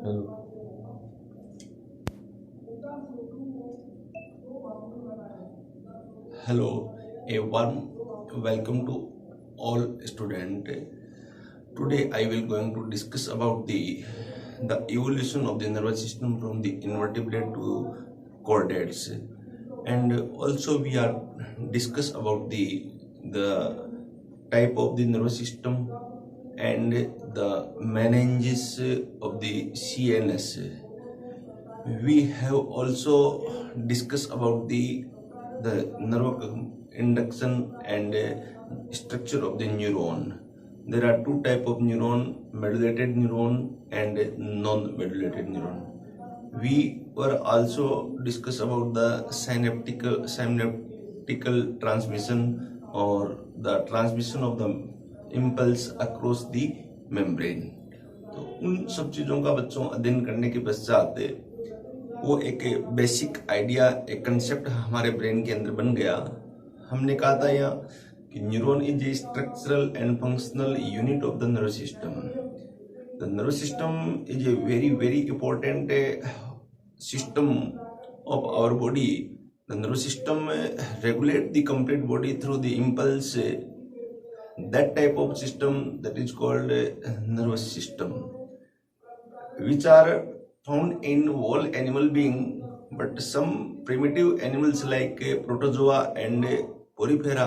Hello, a warm welcome to all student. Today I will going to discuss about the evolution of the nervous system from the invertebrate to chordates, and also we are discuss about the type of the nervous system and the meninges of the CNS. We have also discussed about the nerve induction and structure of the neuron. There are two type of neuron: modulated neuron and non-modulated neuron. We were also discuss about the synaptical transmission or the transmission of the impulse across the membrane. तो उन सब चीजों का बच्चों अध्ययन करने के पश्चात वो एक बेसिक आइडिया, एक कंसेप्ट हमारे ब्रेन के अंदर बन गया। हमने कहा था यहाँ कि neuron is a structural and functional unit of the nervous system. The nervous system is a very very important system of our body. The nervous system regulate the complete body through the impulse. That type of system that is called nervous system, which are found in all animal being, but some primitive animals like protozoa and porifera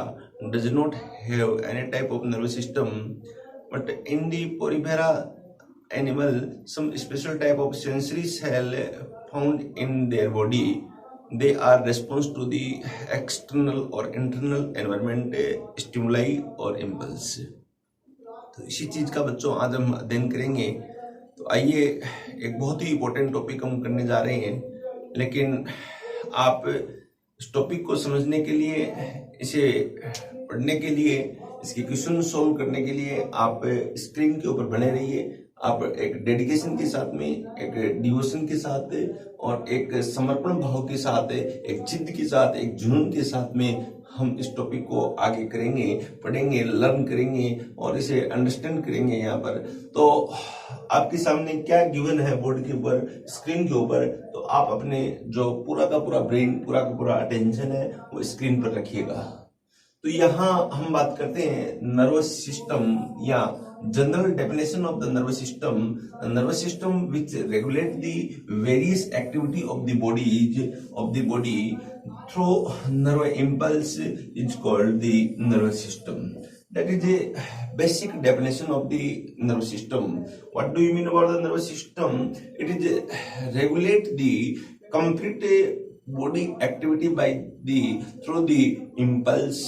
does not have any type of nervous system. But in the porifera animal, some special type of sensory cell found in their body. They are response to the external or internal environment stimuli or impulse. तो इसी चीज का बच्चों आज हम अध्ययन करेंगे। तो आइए, एक बहुत ही इम्पोर्टेंट टॉपिक हम करने जा रहे हैं, लेकिन आप इस टॉपिक को समझने के लिए, इसे पढ़ने के लिए, इसके क्वेश्चन सॉल्व करने के लिए आप स्क्रीन के ऊपर बने रहिए। आप एक डेडिकेशन के साथ में, एक डिवोशन के साथ और एक समर्पण भाव के साथ, एक जिद के साथ, एक जुनून के साथ में हम इस टॉपिक को आगे करेंगे, पढ़ेंगे, लर्न करेंगे और इसे अंडरस्टैंड करेंगे। यहाँ पर तो आपके सामने क्या गिवन है बोर्ड के ऊपर, स्क्रीन के ऊपर, तो आप अपने जो पूरा का पूरा ब्रेन, पूरा का पूरा अटेंशन है वो स्क्रीन पर रखिएगा। तो यहाँ हम बात करते हैं नर्वस सिस्टम या general definition of the nervous system. Nervous system which regulate the various activity of the body through nerve impulse is called the nervous system. That is a basic definition of the nervous system. What do you mean about the nervous system? It is regulate the complete body activity through the impulse.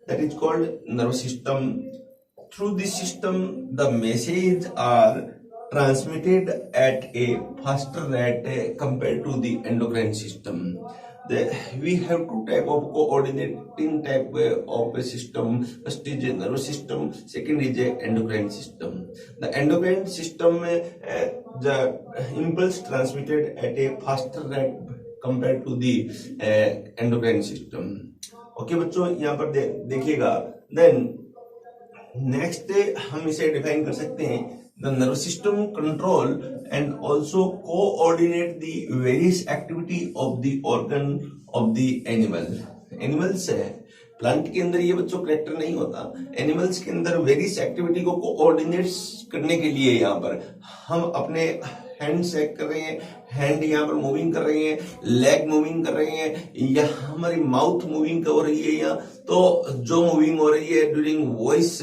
That is called nervous system. Through this system, the messages are transmitted at a faster rate compared to the endocrine system. We have two type of coordinating type of a system. First is a nervous system, second is a endocrine system. The endocrine system, the impulse transmitted at a faster rate compared to the endocrine system. Okay बच्चों, यहाँ पर देखिएगा। Then next हम इसे define कर सकते हैं, the nervous system control and also coordinate the various activity of the organ of the animals है। प्लांट के अंदर ये बच्चों करेक्टर नहीं होता। एनिमल्स के अंदर वेरियस एक्टिविटी को कोऑर्डिनेट करने के लिए यहाँ पर हम अपने हैंड सेक कर रहे हैं, हैंड यहाँ पर मूविंग कर रहे हैं, लेग मूविंग कर रहे हैं, या हमारी माउथ मूविंग हो रही है, यहाँ तो जो मूविंग हो रही है ड्यूरिंग वॉइस,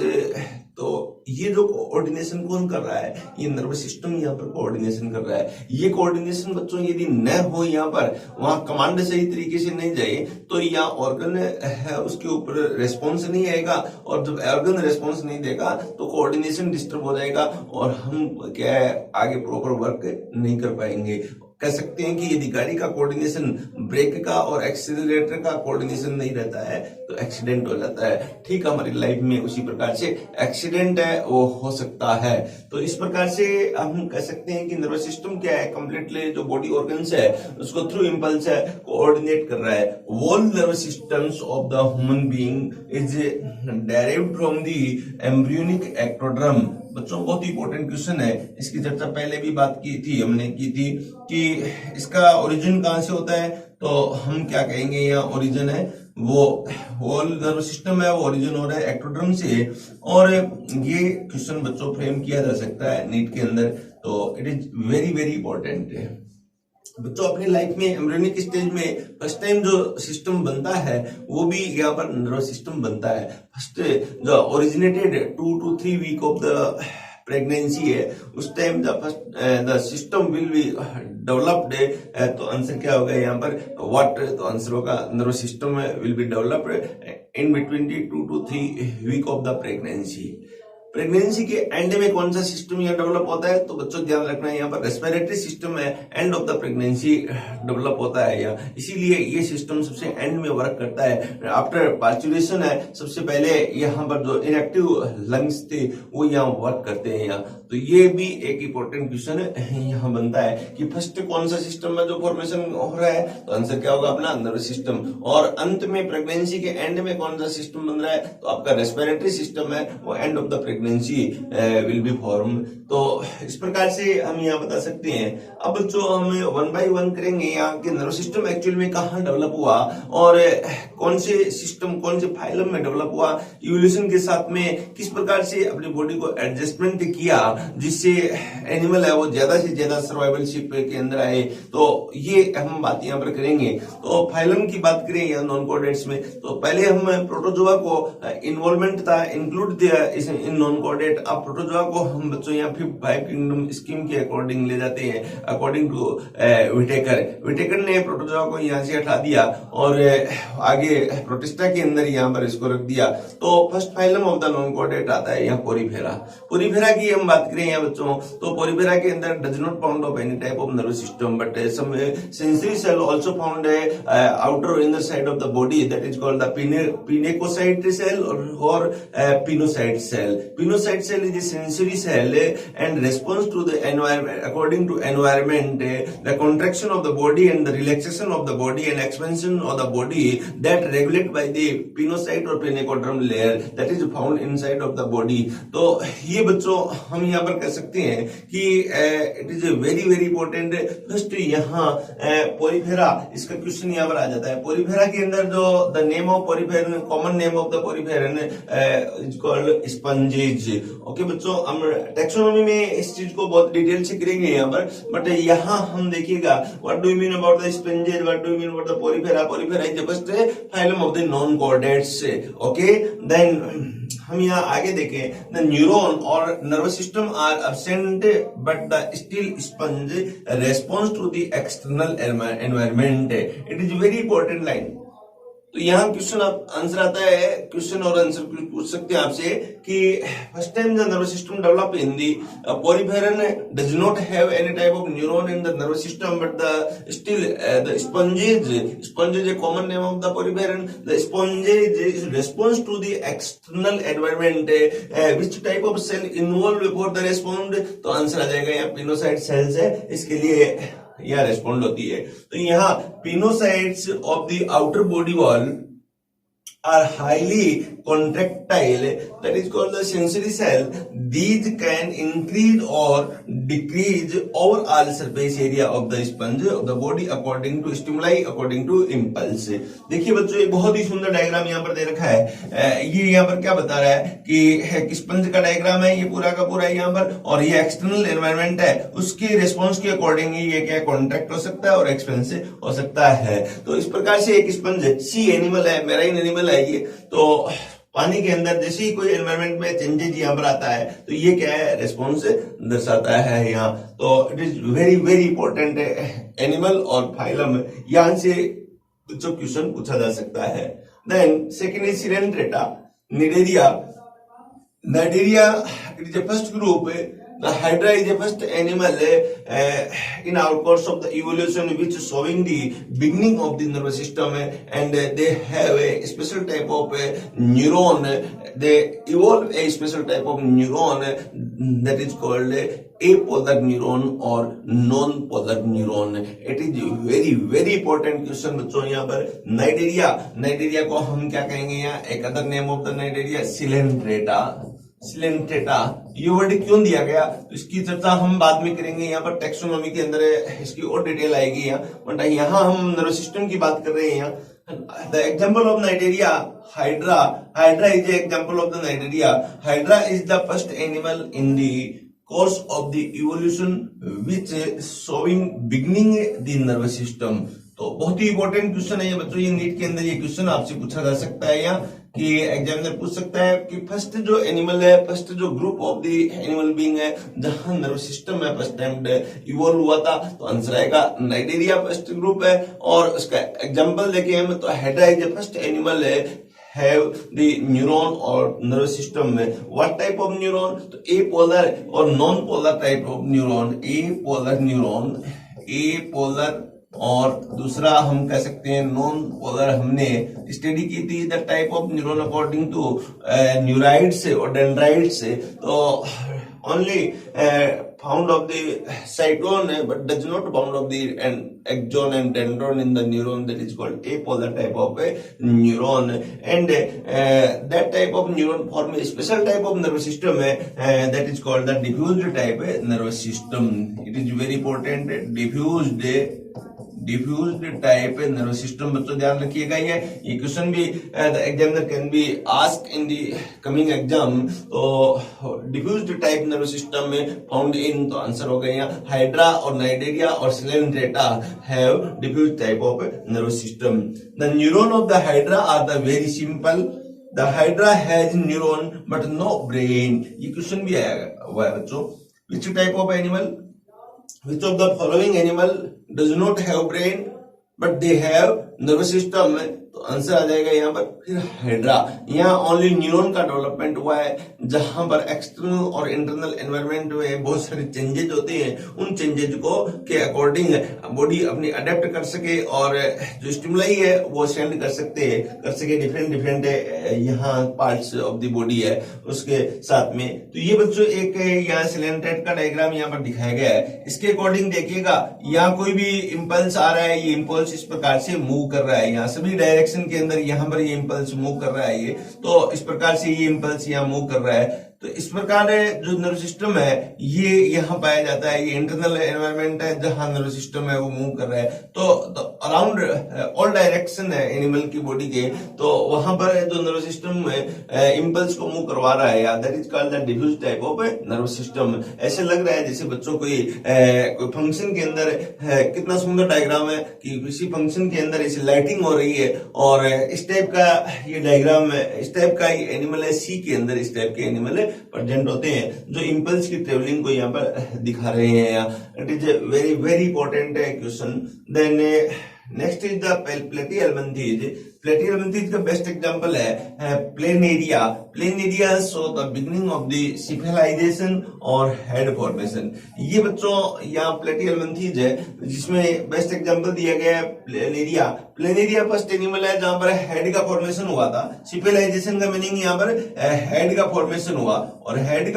तो ये जो कोऑर्डिनेशन कौन कर रहा है? ये नर्वस सिस्टम यहाँ पर कोऑर्डिनेशन कर रहा है। ये कोऑर्डिनेशन बच्चों यदि न हो, यहाँ पर वहां कमांड सही तरीके से नहीं जाए, तो यहाँ ऑर्गन है उसके ऊपर रेस्पॉन्स नहीं आएगा, और जब ऑर्गन रेस्पॉन्स नहीं देगा तो कोऑर्डिनेशन डिस्टर्ब हो जाएगा और हम क्या है आगे प्रॉपर वर्क नहीं कर पाएंगे। कह सकते हैं कि यदि गाड़ी का कोऑर्डिनेशन, ब्रेक का और एक्सीलरेटर का कोऑर्डिनेशन नहीं रहता है तो एक्सीडेंट हो जाता है। ठीक, हमारी लाइफ में उसी प्रकार से एक्सीडेंट है वो हो सकता है। तो इस प्रकार से हम कह सकते हैं कि नर्वस सिस्टम क्या है, कंप्लीटली जो बॉडी ऑर्गन्स है उसको थ्रू इंपल्स है कोऑर्डिनेट कर रहा है। All nervous systems of the human being is derived from the embryonic ectoderm बच्चों बहुत ही इंपॉर्टेंट क्वेश्चन है। इसकी चर्चा पहले भी बात की थी, हमने की थी कि इसका ओरिजिन कहाँ से होता है, तो हम क्या कहेंगे, यहाँ ओरिजिन है वो होल नर्व सिस्टम है, वो ओरिजिन हो रहा है एक्टोडर्म से। और ये क्वेश्चन बच्चों फ्रेम किया जा सकता है नीट के अंदर, तो it is very very important है। बच्चों अपनी लाइफ में एम्ब्रियोनिक स्टेज में फर्स्ट टाइम जो सिस्टम बनता है वो भी यहाँ पर नर्व सिस्टम बनता है। फर्स्ट जो originated 2 to 3 week of the pregnancy है, उस time the system will be developed. तो आंसर क्या होगा यहाँ पर, व्हाट, तो आंसर होगा nerve system will be developed in between 2 to 3 week of the pregnancy. Pregnancy के एंड में कौन सा सिस्टम यहाँ डेवलप होता है, तो बच्चों ध्यान रखना है यहाँ पर रेस्पिरेटरी सिस्टम है, end of the pregnancy develop होता है यहाँ, इसीलिए ये सिस्टम सबसे एंड में वर्क करता है। आफ्टर पार्चुलेशन है, सबसे पहले यहाँ पर जो इनएक्टिव लंग्स थे वो यहाँ वर्क करते हैं यहाँ। तो ये भी एक इंपॉर्टेंट क्वेश्चन यहाँ बनता है कि फर्स्ट कौन सा सिस्टम है जो फॉर्मेशन हो रहा है, तो आंसर क्या होगा अपना नर्व सिस्टम। और अंत में प्रेगनेंसी के एंड में कौन सा सिस्टम बन रहा है, तो आपका रेस्पिरेटरी सिस्टम है, वो end of the pregnancy will be form. तो इस प्रकार से हम यहाँ बता सकते हैं। अब जो हम 1 by 1 करेंगे यहाँ के नर्व सिस्टम एक्चुअल में कहाँ डेवलप हुआ और कौन से सिस्टम कौन से फाइलम में डेवलप हुआ, इवोल्यूशन के साथ में किस प्रकार से अपनी बॉडी को एडजस्टमेंट किया जिससे एनिमल है वो ज्यादा से ज्यादा सर्वाइवलशिप के अंदर आए, तो ये हम बात यहाँ पर करेंगे। तो फाइलम की बात करें यहाँ नॉन कोडेट्स में, तो पहले हम प्रोटोजोआ को इन्वॉल्वमेंट था इंक्लूड दिया इन नॉन कोडेट। अब प्रोटोजोआ को हम बच्चों यहाँ 5 किंगडम स्कीम के अकॉर्डिंग ले जाते हैं, अकॉर्डिंग टू विटेकर ने प्रोटोजोआ को यहाँ से हटा दिया और आगे प्रोटिस्टा के अंदर यहाँ पर इसको रख दिया। तो first phylum of the non caudate आता है यहाँ पोरीफेरा की हम बात करें यहाँ बच्चों, तो पोरीफेरा के अंदर does not found of any type of nervous system, but some sensory cell also found outer inner side of the body, that is called the pinacocyte cell और pinocyte cell. Pinocyte cell is a sensory cell and responds to the environment according to environment, the contraction of the body and the relaxation of the body and expansion of the body that regulate by the pinocyte or pinecoderm layer that is found inside of the body। तो ये बच्चों हम यहाँ पर कह सकते हैं कि it is very very important. First यहाँ पोरीफेरा, इसका क्वेश्चन यहाँ पर आ जाता है। पोरीफेरा के अंदर जो the name of poriferan, common name of the poriferan is called sponges. Okay बच्चों, हम टेक्सोनॉमी में इस चीज को बहुत डिटेल से करेंगे यहाँ पर, बट यहाँ हम देखिएगा what do you mean about the sponges, what do you mean about the Porifera. Porifera is the first phylum of the non chordates. Okay, then हम यहाँ आगे देखें, द न्यूरॉन और nervous system are absent but the still sponge response to the external environment. It is very important line. तो यहाँ question answer आता है, question और आंसर पूछ सकते हैं आपसे कि first time the nervous system develop in the poriferan does not have any type of neuron in the nervous system but the still the sponges a common name of the poriferan. The sponges is response to the external environment. Which type of cell involve before the respond, तो answer आ जाएगा यहाँ पिनोसाइट sales है, इसके लिए यह respond होती है। तो यहाँ pinocytes of the outer body wall are highly contractile, that is called the sensory cell. These can increase or decrease overall surface area of the sponge of the body according to stimuli, according to impulse। देखिए बच्चों, एक बहुत ही सुंदर diagram यहाँ पर दे रखा है। ये यहाँ पर क्या बता रहा है कि स्पंज का डायग्राम है ये पूरा का पूरा यहाँ पर, और ये एक्सटर्नल एनवायरनमेंट है, उसके रिस्पॉन्स के अकॉर्डिंग ये क्या कॉन्ट्रैक्ट हो सकता है और एक्सपेंसिव हो सकता है। तो इस प्रकार से एक स्पंज सी एनिमल है, मेराइन एनिमल है ये, तो पानी के अंदर जैसे ही कोई एनवायरनमेंट में चेंजेज यहाँ पर आता है तो ये क्या है, रेस्पॉन्स दर्शाता है यहाँ। तो it is very very important animal और फाइलम, यहाँ से बच्चों क्वेश्चन पूछा जा सकता है। Then second is Coelenterata Cnidaria. Cnidaria it is the first group. The hydra is the first animal in our course of the evolution which is showing the beginning of the nervous system, and they have a special type of neuron. They evolve a special type of neuron that is called apolar neuron or non-polar neuron. It is very very important question बच्चों। यहाँ पर Cnidaria को हम क्या कहेंगे, यहाँ एक other name of the Cnidaria Coelenterata. Silane theta, ये वर्ड क्यों दिया गया तो इसकी चर्चा हम बाद में करेंगे। यहाँ पर टेक्सोनॉमी के अंदर इसकी और डिटेल आएगी यहाँ, बट यहाँ हम नर्वस सिस्टम की बात कर रहे हैं। यहाँ the example of Nigeria, hydra is the example of the Nigeria. Hydra is the first animal in the course of the evolution which showing beginning the nervous system. तो बहुत ही इंपॉर्टेंट क्वेश्चन है ये बच्चों, ये नीट के अंदर ये question आपसे पूछा जा सकता है यहाँ कि एग्जामिनर पूछ सकता है कि फर्स्ट जो एनिमल है, फर्स्ट जो group of the animal being है जहां नर्वस सिस्टम है फर्स्ट टाइम इवॉल्व हुआ था, तो आंसर आएगा नाइजीरिया फर्स्ट ग्रुप है। और उसका एग्जांपल देखें हम तो hydra is the first animal है have the neuron or nervous system में what type of neuron, तो apolar और non polar type of neuron, apolar और दूसरा हम कह सकते हैं नॉन पोलर। हमने स्टडी की थी the type of neuron according to neurites और डेंड्राइड्स, तो only found of the cytone but does not found of the axon and dendron in the neuron, that is called apolar type of a neuron. And that type of neuron form a special type of nervous system that is called the diffused type nervous system. It is very important, diffused type nervous system बच्चों ध्यान रखिएगा। ये question भी the examiner can be asked in the coming exam। तो diffused type nervous system में found in, तो answer हो गया यहाँ हाइड्रा और नाइजीरिया और सिलेन theta have diffused type of nervous system. The neuron of the hydra are the very simple. The hydra has neuron but no brain. ये question भी आया हुआ है बच्चों। Which type of animal? Which of the following animal does not have brain but they have nervous system? तो answer आ जाएगा यहाँ पर फिर हाइड्रा। यहाँ ओनली न्यूरॉन का डेवलपमेंट हुआ है, जहां पर एक्सटर्नल और इंटरनल एनवायरनमेंट में बहुत सारे चेंजेज होते हैं, उन चेंजेज को के अकॉर्डिंग बॉडी अपनी अडेप्ट कर सके और जो स्टिमुलाई है वो सेंड कर सके डिफरेंट यहाँ पार्ट्स ऑफ द बॉडी है उसके साथ में। तो ये बच्चों एक यहाँ सिलेंटेड का डायग्राम यहाँ पर दिखाया गया है। इसके अकॉर्डिंग देखिएगा यहाँ कोई भी इंपल्स आ रहा है, ये इंपल्स इस प्रकार से मूव कर रहा है, यहाँ सभी डायरेक्शन के अंदर यहाँ पर ये इंपल्स मूव कर रहा है, ये तो इस प्रकार से ये इंपल्स यहाँ मूव कर रहा है। तो इस प्रकार जो नर्व सिस्टम है ये यहाँ पाया जाता है, ये इंटरनल एनवायरनमेंट है जहां नर्व सिस्टम है वो मूव कर रहा है। तो अराउंड ऑल डायरेक्शन है एनिमल की बॉडी के, तो वहां पर जो नर्व सिस्टम है इम्पल्स को मूव करवा रहा है, that is called the diffuse type of nerve system. ऐसे लग रहा है जैसे बच्चों कोई फंक्शन के अंदर कितना सुंदर डायग्राम है कि किसी फंक्शन के अंदर ऐसी लाइटिंग हो रही है और इस टाइप का ये डायग्राम है, इस टाइप का ये एनिमल है, सी के अंदर इस टाइप के एनिमल प्रेजेंट होते हैं जो इंपल्स की ट्रेवलिंग को यहाँ पर दिखा रहे हैं। It is a very very important question. Then next is the Platyhelminthes. Platyhelminthes का बेस्ट एग्जांपल है Planaria so the beginning of the cephalization और हेड फॉर्मेशन। ये बच्चों यहाँ प्लेटिहेल्मिन्थेस है जिसमें बेस्ट एग्जांपल दिया गया है प्लेनेरिया फर्स्ट एनिमल है जहां पर हेड का फॉर्मेशन हुआ था। सिफेलाइजेशन का मीनिंग यहाँ पर हेड का फॉर्मेशन हुआ और हेड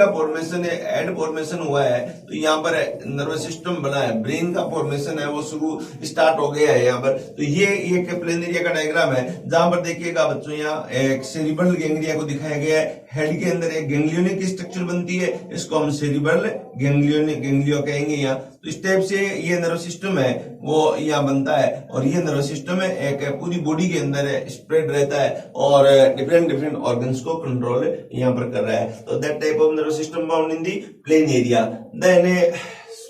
फॉर्मेशन हुआ है तो यहाँ पर नर्वस सिस्टम बना है, ब्रेन का फॉर्मेशन है वो शुरू स्टार्ट हो गया है यहाँ पर। तो ये एक प्लेनेरिया का डायग्राम है जहां पर देखिएगा बच्चों यहाँ एक सेरिब्रल गैंग्लिया को दिखाया गया है। हेड के अंदर एक गैंग्लियोनिक स्ट्रक्चर बनती है, इसको हम सेरिब्रल गैंग्लियो कहेंगे यहाँ। तो इस टाइप से ये नर्व सिस्टम है वो यहाँ बनता है और ये नर्व सिस्टम है एक पूरी बॉडी के अंदर स्प्रेड रहता है और डिफरेंट ऑर्गन्स को कंट्रोल यहाँ पर कर रहा है। तो that type of nerve system found in the plane area. Then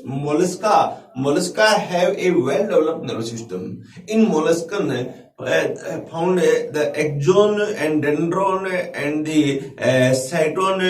mollusca have a well developed nervous system. In molluscan found the axon and dendron and the cytone.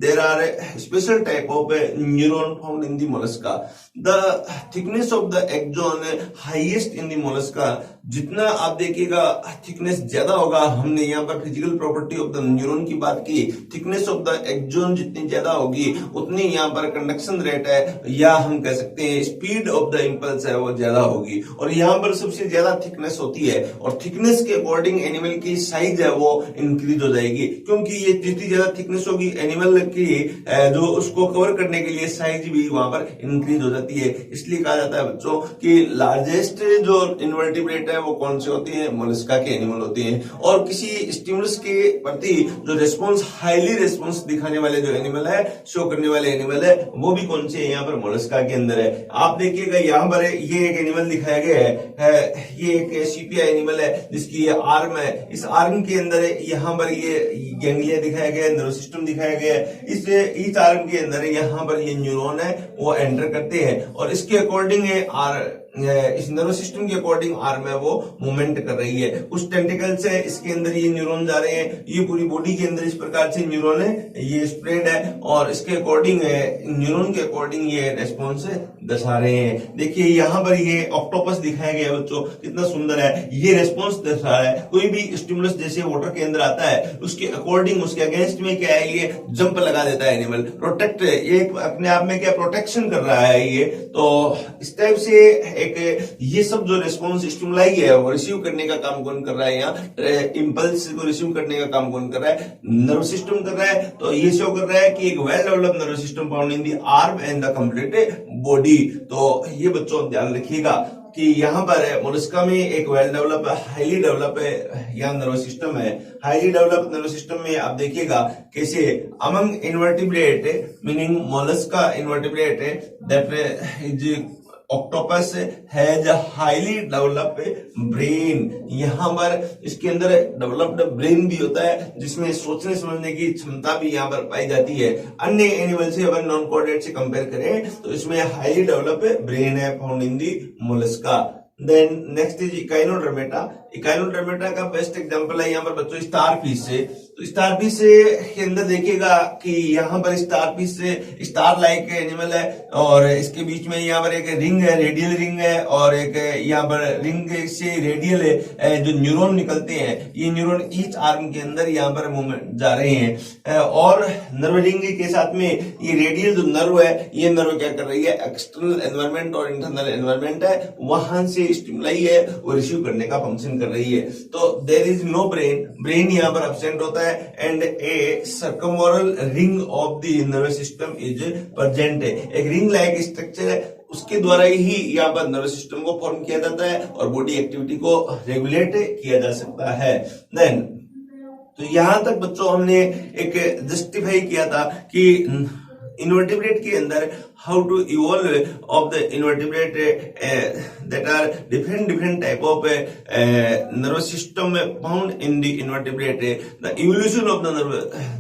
There are a special type of neuron found in the mollusca. The thickness of the axon highest in the mollusca. जितना आप देखिएगा thickness ज्यादा होगा, हमने यहाँ पर physical property of the neuron की बात की, थिकनेस ऑफ द एक्सोन जितनी ज्यादा होगी उतनी यहाँ पर कंडक्शन रेट है या हम कह सकते हैं स्पीड ऑफ द इंपल्स है वो ज्यादा होगी और यहाँ पर सबसे ज्यादा थिकनेस होती है और थिकनेस के अकॉर्डिंग एनिमल की साइज है वो इंक्रीज हो जाएगी, क्योंकि ये जितनी ज्यादा थिकनेस होगी एनिमल की जो उसको कवर करने के लिए साइज भी वहां पर इंक्रीज हो जाती है। इसलिए कहा जाता है बच्चों कि लार्जेस्ट जो इनवर्टिब्रेट है है वो कौन से होते हैं, मोलस्का के एनिमल होते हैं। और किसी स्टिमुलस के प्रति जो रिस्पॉन्स, हाईली रिस्पॉन्स दिखाने वाले जो एनिमल है, शो करने वाले एनिमल है, वो भी कौन से है, यहाँ पर मोलस्का के अंदर है। आप देखिएगा यहाँ पर ये एक एनिमल दिखाया गया है, ये एक सीपिया एनिमल है जिसकी ये आर्म है। इस आर्म के अंदर यहाँ पर ये गैंग्लिया दिखाया गया है, नर्वस सिस्टम दिखाया गया है। इस आर्म के अंदर यहाँ पर ये न्यूरॉन है वो एंटर करते हैं और इसके अकॉर्डिंग इस नर्वस सिस्टम के अकॉर्डिंग आर्म है वो मूवमेंट कर रही है। कुछ टेंटिकल्स है इसके अंदर, ये न्यूरॉन जा रहे हैं, ये पूरी बॉडी के अंदर इस प्रकार से न्यूरॉन है, ये स्प्रेड है और इसके अकॉर्डिंग न्यूरॉन के अकॉर्डिंग ये रेस्पॉन्स दर्शा रहे हैं। देखिए यहाँ पर ये ऑक्टोपस दिखाया गया बच्चों, कितना सुंदर है, ये रेस्पॉन्स दर्शा रहा है। कोई भी स्टिमुलस जैसे वाटर के अंदर आता है उसके अकॉर्डिंग, उसके अगेंस्ट में क्या है, ये जंप लगा देता है एनिमल, प्रोटेक्ट, ये अपने आप में क्या प्रोटेक्शन कर रहा है ये। तो इस टाइप से एक ये सब जो रेस्पॉन्स स्टिमुलाई है वो रिसीव करने का काम कौन कर रहा है, यहाँ इम्पल्स को रिसीव करने का काम कौन कर रहा है, नर्व सिस्टम कर रहा है। तो ये शो कर रहा है कि एक well developed nerve system found in the arm and the complete body. तो ये बच्चों ध्यान रखिएगा कि यहाँ पर मोलस्का में एक वेल डेवलप, हाईली डेवलप यहाँ नर्व सिस्टम है। हाईली डेवलप नर्व सिस्टम में आप देखिएगा कैसे among invertebrate meaning Mollusca invertebrate that is octopus has highly developed brain. यहाँ पर इसके अंदर डेवलप्ड ब्रेन भी होता है जिसमें सोचने समझने की क्षमता भी यहाँ पर पाई जाती है। अन्य एनिमल से अगर नॉन कॉर्डेट से कंपेयर करें तो इसमें हाईली डेवलप्ड ब्रेन है found in the Mollusca. Then next is Echinodermata. Echinodermata का बेस्ट एग्जांपल है यहाँ पर बच्चों स्टारफिश से। तो स्टारफिश के अंदर देखिएगा कि यहाँ पर स्टारफिश स्टार लाइक एनिमल है और इसके बीच में यहाँ पर एक रिंग है, रेडियल रिंग है और एक यहाँ पर रिंग से रेडियल है जो न्यूरॉन निकलते हैं। ये न्यूरॉन ईच आर्म के अंदर यहाँ पर मूवमेंट जा रहे हैं और नर्व रिंग के साथ में ये रेडियल जो नर्व है, ये नर्व क्या कर रही है, एक्सटर्नल एनवायरमेंट और इंटरनल एनवायरमेंट है वहां से स्टिमुलाई है वो रिसीव करने का फंक्शन कर रही है। तो there is no brain, brain यहाँ पर एब्सेंट होता है and a circumoral ring of the nervous system is present. एक रिंग लाइक स्ट्रक्चर है, उसके द्वारा ही यहाँ पर नर्वस सिस्टम को फॉर्म किया जाता है और बॉडी एक्टिविटी को रेगुलेट किया जा सकता है। देन तो यहां तक बच्चों हमने एक जस्टिफाई किया था कि इनवर्टिब्रेट के अंदर how to evolve of the invertebrate that are different type of nervous system found in the invertebrate. The evolution of the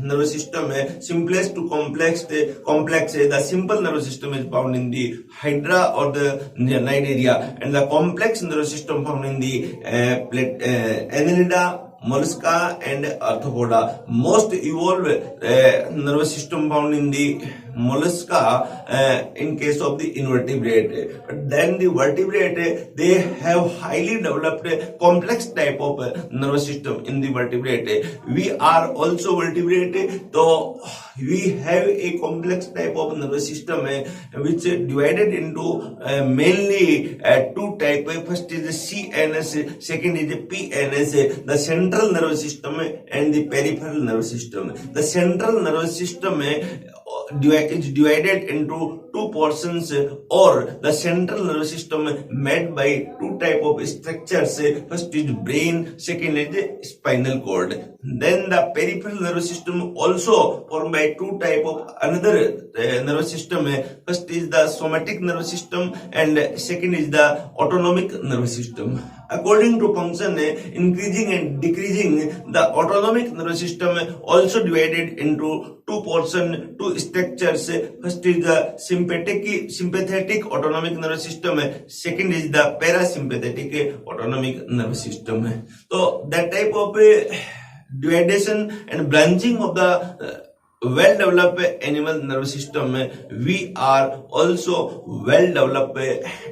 nervous system simplest to complex the simple nervous system is found in the hydra or the cnidaria and the complex nervous system found in the annelida, mollusca and arthropoda. Most evolved nervous system found in the mollusca in case of the invertebrate. But then the vertebrate they have highly developed complex type of nervous system in the vertebrate. We are also vertebrate, so we have a complex type of nervous system which is divided into mainly two types. First is the CNS, second is the PNS, the central nervous system and the peripheral nervous system. The central nervous system is divided into two portions or the central nervous system made by two type of structures. First is brain, second is spinal cord. Then the peripheral nervous system also formed by two type of another nervous system. First is the somatic nervous system and second is the autonomic nervous system. According to function increasing and decreasing, the autonomic nervous system also divided into two portions, two structures. First is the sympathetic autonomic nervous system, second is the parasympathetic autonomic nervous system. So that type of dividation and branching of the well developed animal nervous system, we are also well developed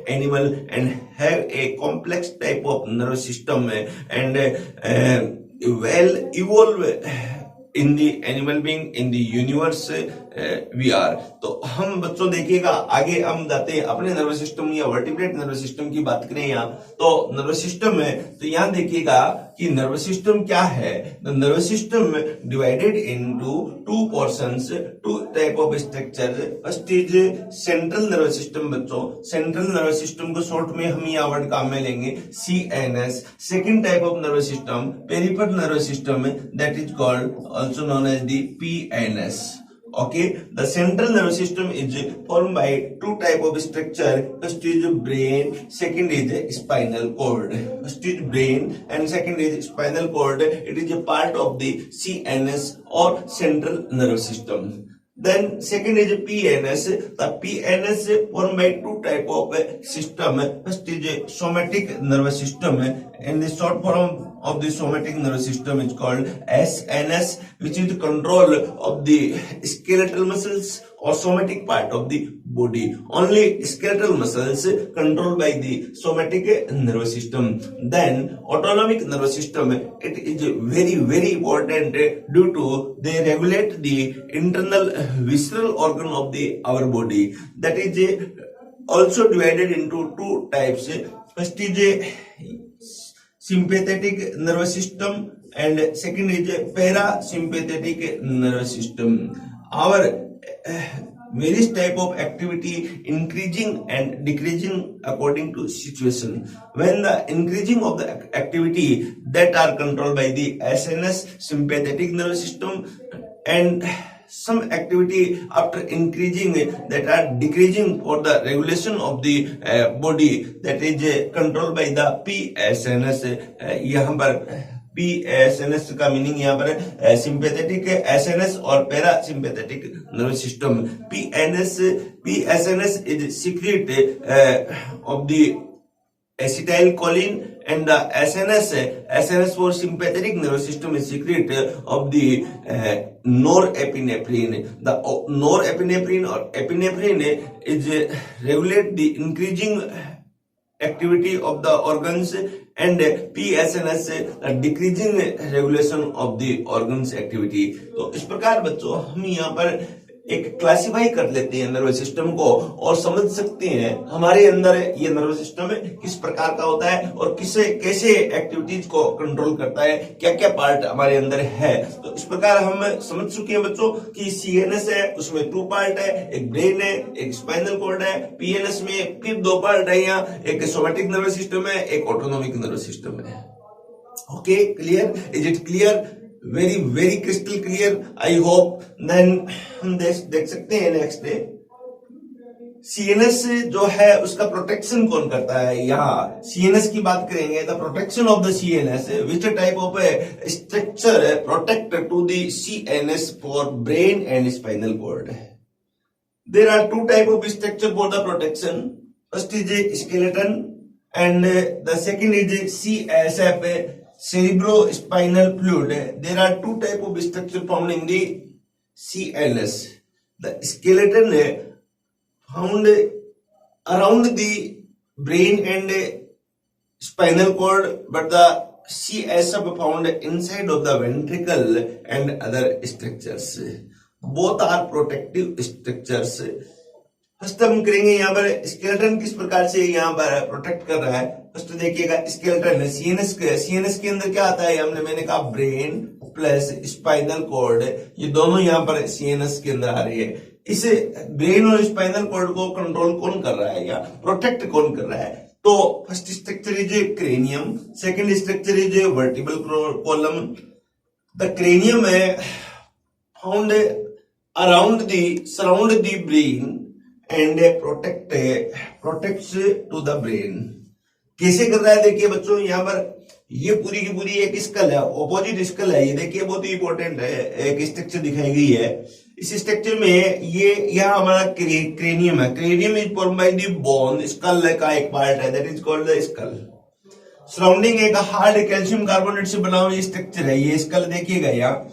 animal and have a complex type of nervous system and well evolved in the animal being in the universe we are. तो हम बच्चों देखिएगा आगे हम जाते हैं अपने nervous system या वर्टिब्रेट नर्वस सिस्टम की बात करें यहाँ, तो नर्वस सिस्टम में तो यहाँ देखिएगा कि नर्वस सिस्टम क्या है। The nervous system divided into two portions, two type of structure. First is central nervous system बच्चों, सेंट्रल नर्वस सिस्टम को शॉर्ट में हम यहाँ वर्ड काम में लेंगे CNS। Second type of nervous system peripheral nervous system that is called also known as the PNS। Okay, the central nervous system is formed by two type of structure. First is brain, second is spinal cord. First is brain and second is spinal cord. It is a part of the CNS or central nervous system. Then second is PNS. The PNS formed by two type of system. First is somatic nervous system, and the short form of the somatic nervous system is called SNS, which is the control of the skeletal muscles or somatic part of the body. Only skeletal muscles controlled by the somatic nervous system. Then autonomic nervous system, it is very very important due to they regulate the internal visceral organ of the our body. That is also divided into two types. First is sympathetic nervous system and second is parasympathetic nervous system. Our various type of activity increasing and decreasing according to situation. When the increasing of the activity that are controlled by the SNS sympathetic nervous system, and some activity after increasing that are decreasing for the regulation of the body, that is controlled by the PSNS। यहाँ पर PSNS का meaning यहाँ पर sympathetic SNS और parasympathetic nervous system. PSNS is secret of the acetylcholine, and the SNS for sympathetic nervous system is secret of the norepinephrine. The norepinephrine or epinephrine is regulate the increasing activity of the organs, and PSNS decreasing regulation of the organs activity। तो इस प्रकार बच्चों हम यहाँ पर एक classify कर लेते हैं नर्वस सिस्टम को और समझ सकते हैं हमारे अंदर ये नर्वस सिस्टम किस प्रकार का होता है और किसे कैसे एक्टिविटीज को कंट्रोल करता है, क्या क्या पार्ट हमारे अंदर है। तो इस प्रकार हम समझ चुके हैं बच्चों कि CNS है, उसमें टू पार्ट है, एक ब्रेन है, एक स्पाइनल कॉर्ड है। PNS में फिर दो पार्ट है, यहाँ एक सोमैटिक नर्वस सिस्टम है, एक ऑटोनोमिक नर्वस सिस्टम है। Okay, clear? Is it clear? Very very crystal clear, I hope. Then हम देख सकते हैं नेक्स्ट डे CNS जो है उसका प्रोटेक्शन कौन करता है। यहाँ CNS की बात करेंगे, the protection of the CNS, which type of structure protect to the CNS for brain and spinal cord. There are two type of structure for the protection. First is skeleton and the second is CSF, cerebrospinal fluid. There are two type of structure found in the CNS. The skeleton found around the brain and spinal cord, but the CSF found inside of the ventricle and other structures. Both are protective structures. First हम करेंगे यहाँ पर skeleton किस प्रकार से यहाँ पर protect कर रहा है। फर्स्ट देखिएगा स्केलेटन है CNS के अंदर क्या आता है, मैंने कहा ब्रेन प्लस स्पाइनल कॉर्ड, ये दोनों यहाँ पर CNS के अंदर आ रही है। इस ब्रेन और स्पाइनल कॉर्ड को कंट्रोल कौन कर रहा है या प्रोटेक्ट कौन कर रहा है। तो first structure is cranium, second structure is vertebral column. The cranium है found around the surround the brain and protects to the brain. कैसे कर रहा है देखिए बच्चों, यहाँ पर ये पूरी की पूरी एक स्कल है, ऑपोजिट स्कल है, ये देखिए बहुत ही इंपॉर्टेंट है, एक स्ट्रक्चर दिखाई गई है। इस स्ट्रक्चर में ये यहाँ हमारा क्रेनियम है। Cranium is formed by the bone, skull का एक पार्ट है, that is called the skull. Surrounding एक हार्ड कैल्शियम कार्बोनेट से बना हुआ स्ट्रक्चर है, ये स्कल देखिएगा यहाँ,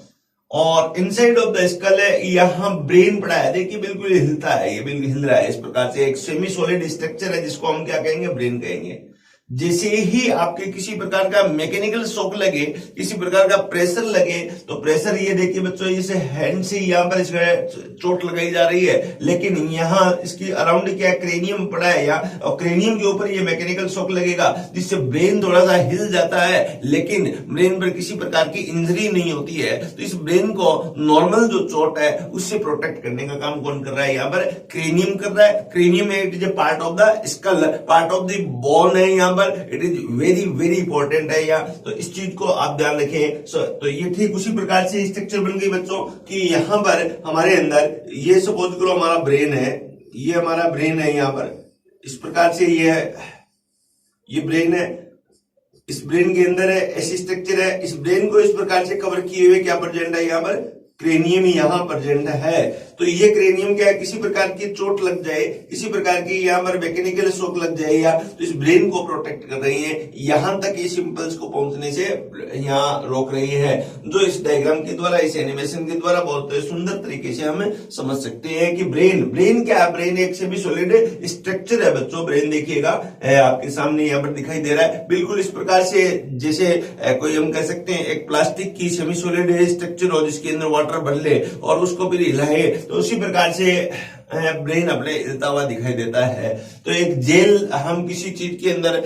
और इनसाइड ऑफ द स्कल है यहाँ ब्रेन पड़ा है, देखिए बिल्कुल हिलता है, ये बिल्कुल हिल रहा है। इस प्रकार से एक सेमी सॉलिड स्ट्रक्चर है जिसको हम क्या कहेंगे, ब्रेन कहेंगे। जैसे ही आपके किसी प्रकार का मैकेनिकल शॉक लगे, किसी प्रकार का प्रेशर लगे, तो प्रेशर ये देखिए बच्चों, इसे हैंड से यहाँ पर इसमें चोट लगाई जा रही है, लेकिन यहाँ इसकी अराउंड क्या क्रेनियम पड़ा है यहाँ, और क्रेनियम के ऊपर ये मैकेनिकल शॉक लगेगा जिससे ब्रेन थोड़ा सा हिल जाता है, लेकिन ब्रेन पर किसी प्रकार की इंजरी नहीं होती है। तो इस ब्रेन को नॉर्मल जो चोट है उससे प्रोटेक्ट करने का काम कौन कर रहा है? यहाँ पर क्रेनियम कर रहा है। Cranium it is A part of the skull, part of the bone है यहाँ पर, it is very very important है यहाँ, तो इस चीज को आप ध्यान रखें। तो ये ठीक उसी प्रकार से स्ट्रक्चर बन गई बच्चों कि यहाँ पर हमारे अंदर ये सपोज करो हमारा ब्रेन है, ये हमारा ब्रेन है, यहाँ पर इस प्रकार से ये ब्रेन है, इस ब्रेन के अंदर है ऐसी स्ट्रक्चर है, इस ब्रेन को इस प्रकार से कवर किए हुए क्या प्रेजेंट है? यहाँ पर क्रेनियम यहाँ प्रेजेंट है। तो ये क्रेनियम क्या है, किसी प्रकार की चोट लग जाए, किसी प्रकार की यहाँ पर मैकेनिकल शॉक लग जाए या तो इस ब्रेन को प्रोटेक्ट कर रही है, यहां तक इस इंपल्स को पहुंचने से यहाँ रोक रही है, जो इस डायग्राम के द्वारा, इस एनिमेशन के द्वारा बहुत सुंदर तरीके से हम समझ सकते हैं कि ब्रेन क्या है? ब्रेन एक सेमी सॉलिड स्ट्रक्चर है बच्चों। ब्रेन देखिएगा आपके सामने यहाँ पर दिखाई दे रहा है, बिल्कुल इस प्रकार से जैसे कोई हम कह सकते हैं एक प्लास्टिक की सेमी सॉलिड स्ट्रक्चर हो जिसके अंदर वाटर भर ले और उसको फिर हिलाए, तो उसी प्रकार से ब्रेन अपने हिलता हुआ दिखाई देता है। तो एक जेल हम किसी चीज के अंदर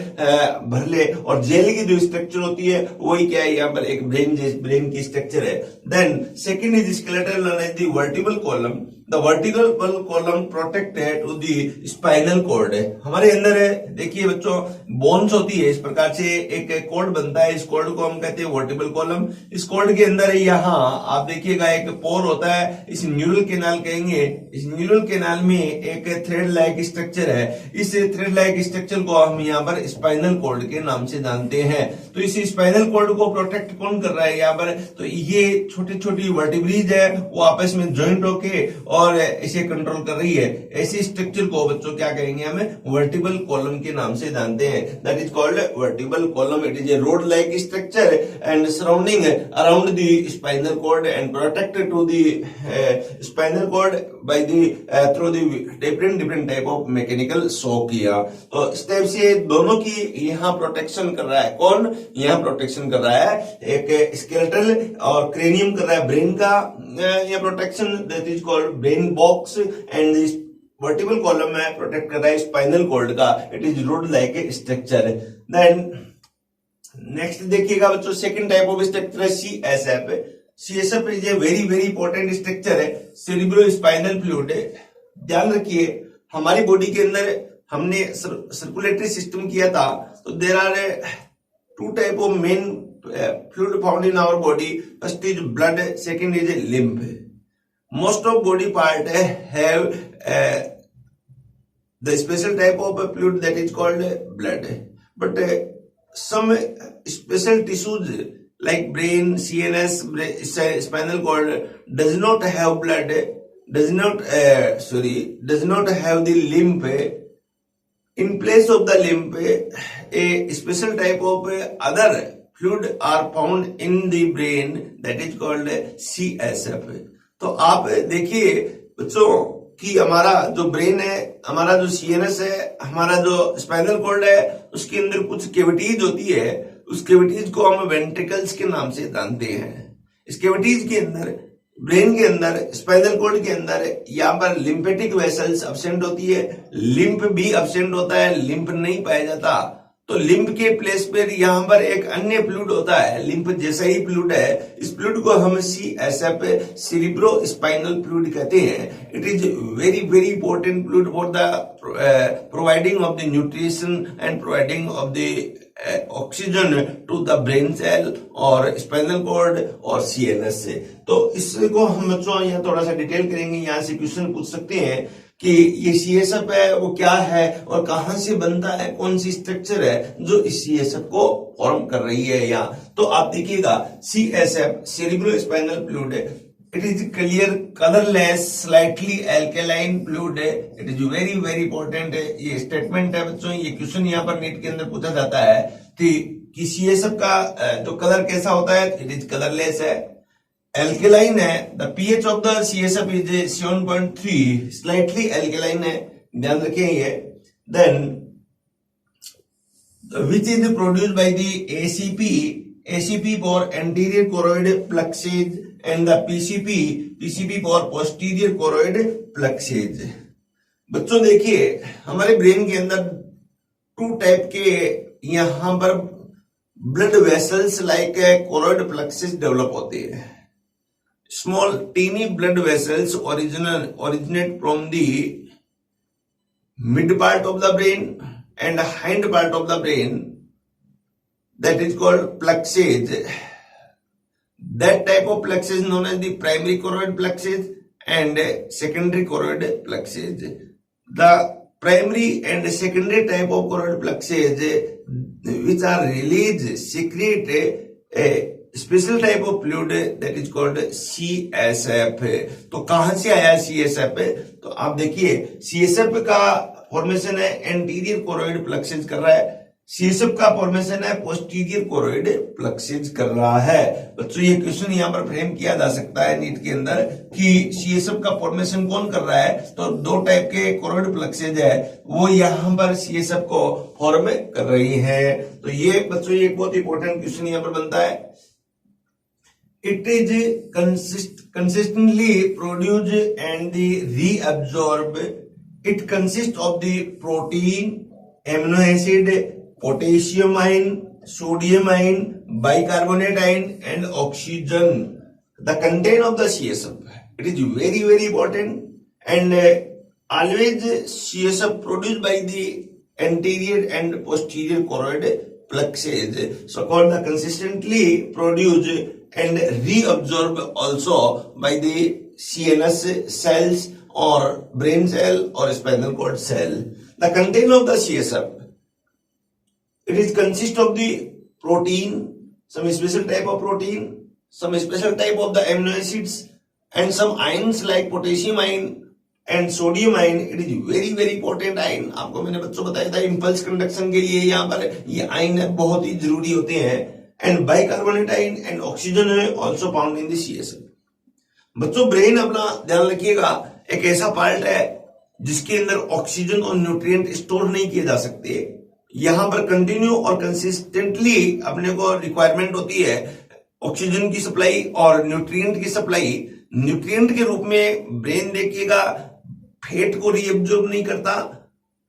भर ले और जेल की जो स्ट्रक्चर होती है वही क्या है? यहाँ पर एक ब्रेन की स्ट्रक्चर है। Then second is skeletal known as the vertebral column. The vertical column protect है टू द स्पाइनल कॉर्ड है, हमारे अंदर है। देखिए बच्चों बोन्स होती है, इस प्रकार से एक कॉर्ड बनता है, इस कॉर्ड को हम कहते हैं वर्टिबल कॉलम। इस कॉर्ड के अंदर है यहाँ आप देखिएगा एक पोर होता है, इस न्यूरल कैनाल कहेंगे। इस न्यूरल कैनाल में एक थ्रेड लाइक स्ट्रक्चर है, इस थ्रेड लाइक स्ट्रक्चर को हम यहाँ पर स्पाइनल कॉर्ड के नाम से जानते हैं। तो इस स्पाइनल कॉर्ड को प्रोटेक्ट कौन कर रहा है यहाँ पर? तो ये छोटी छोटी वर्टिब्रीज है वो आपस में ज्वाइंट होके और इसे कंट्रोल कर रही है। ऐसी स्ट्रक्चर को बच्चों क्या कहेंगे? हमें वर्टिबल कॉलम के नाम से जानते हैं, that is called vertebral column. It is a rod like structure and surrounding around the spinal cord and protected to the spinal cord by the through the different type of mechanical shock. किया तो इस type से दोनों की यहाँ protection कर रहा है। कौन यहाँ प्रोटेक्शन कर रहा है? एक स्केलेटल और क्रेनियम कर रहा है ब्रेन का यह protection, that is called brain box, and this vertebral column है प्रोटेक्ट कर रहा है स्पाइनल कॉर्ड का, it is rod like a structure. Then next देखिएगा बच्चों सेकंड टाइप ऑफ स्ट्रक्चर है CSF। CSF is a very very important structure है, cerebrospinal fluid है। ध्यान रखिए हमारी बॉडी के अंदर हमने सर्कुलेटरी सिस्टम किया था, तो there are two type of main fluid found in our body. First is blood, second is lymph. Most of body part have the special type of fluid that is called blood, but some special tissues like brain, CNS, spinal cord does not have blood, does not have the lymph. In place of the lymph, a special type of other fluid are found in the brain that is called CSF. तो आप देखिए बच्चों कि हमारा जो brain है, हमारा जो CNS है, हमारा जो स्पाइनल कॉर्ड है, उसके अंदर कुछ कैविटीज होती है, उस कैविटीज को हम वेंट्रिकल्स के नाम से जानते हैं। इस कैविटीज के अंदर ब्रेन के अंदर स्पाइनल कॉर्ड के अंदर यहाँ पर लिम्फेटिक वेसल्स अब्सेंट होती है, लिम्फ भी अब्सेंट होता है, लिम्फ नहीं पाया जाता। तो लिम्फ के प्लेस पर यहाँ पर एक अन्य फ्लूइड होता है, लिम्फ जैसा ही फ्लूइड है, इस फ्लूइड को हम CSF सेरिब्रो स्पाइनल फ्लूइड कहते हैं। It is very very important fluid for the providing of the nutrition and providing of the oxygen to the brain cell और स्पाइनल कॉर्ड और CNS से। तो इसको हम बच्चों यहाँ थोड़ा सा डिटेल करेंगे, यहाँ से क्वेश्चन पूछ सकते हैं कि ये CSF है वो क्या है और कहां से बनता है, कौन सी स्ट्रक्चर है जो इस CSF को फॉर्म कर रही है यहाँ। तो आप देखिएगा CSF सेरिब्रो स्पाइनल फ्लूइड है, it is clear colourless slightly alkaline fluid है। It is very very important है, ये स्टेटमेंट है बच्चों, ये क्वेश्चन यहाँ पर नीट के अंदर पूछा जाता है कि CSF का जो कलर कैसा होता है, इट इज कलरलेस है, एल्केलाइन है। The pH of the CSF is 7.3, slightly alkaline है, ध्यान रखिए ये। Then which is produced by the ACP for anterior choroid plexus and the PCP for posterior choroid plexus। बच्चों देखिए हमारे ब्रेन के अंदर 2 टाइप के यहां पर blood vessels like choroid plexus develop होते हैं। Small tiny blood vessels originate from the mid part of the brain and hind part of the brain, that is called plexus. That type of plexus known as the primary choroid plexus and secondary choroid plexus. The primary and secondary type of choroid plexus which are released secrete a special type of fluid that is called CSF। तो कहां से आया CSF? तो आप देखिए CSF का formation है anterior choroid plexus कर रहा है, CSF का फॉर्मेशन है पोस्टीरियर कोरोइड प्लेक्सस कर रहा है। बच्चों ये क्वेश्चन यहां पर फ्रेम किया जा सकता है नीट के अंदर कि CSF का फॉर्मेशन कौन कर रहा है, तो 2 टाइप के कोरोइड प्लेक्सस है वो यहां पर CSF को फॉर्म कर रही है। तो ये बच्चों ये एक बहुत इंपॉर्टेंट क्वेश्चन यहां पर बनता है। It is consistently produced and reabsorbed. It consists of the protein, amino acid, potassium ion, sodium ion, bicarbonate ion, and oxygen. The content of the CSF. It is very very important, and always CSF produced by the anterior and posterior choroid plexus. So called the consistently produced and reabsorbed also by the CNS cells or brain cell or spinal cord cell. The content of the CSF, it is consist of the protein, some special type of protein, some special type of the amino acids, and some ions like potassium ion and sodium ion. It is very very important ion। आपको मैंने बच्चों बताया था impulse conduction के लिए यहाँ पर ये आयन बहुत ही जरूरी होते हैं। And bicarbonate ion and oxygen है also found in the CSF। बच्चों ब्रेन अपना ध्यान रखिएगा एक ऐसा पार्ट है जिसके अंदर ऑक्सीजन और न्यूट्रिएंट स्टोर नहीं किए जा सकते। यहां पर कंटिन्यू और कंसिस्टेंटली अपने को रिक्वायरमेंट होती है ऑक्सीजन की सप्लाई और न्यूट्रिएंट की सप्लाई। न्यूट्रिएंट के रूप में ब्रेन देखिएगा फैट को रीअब्जॉर्ब नहीं करता।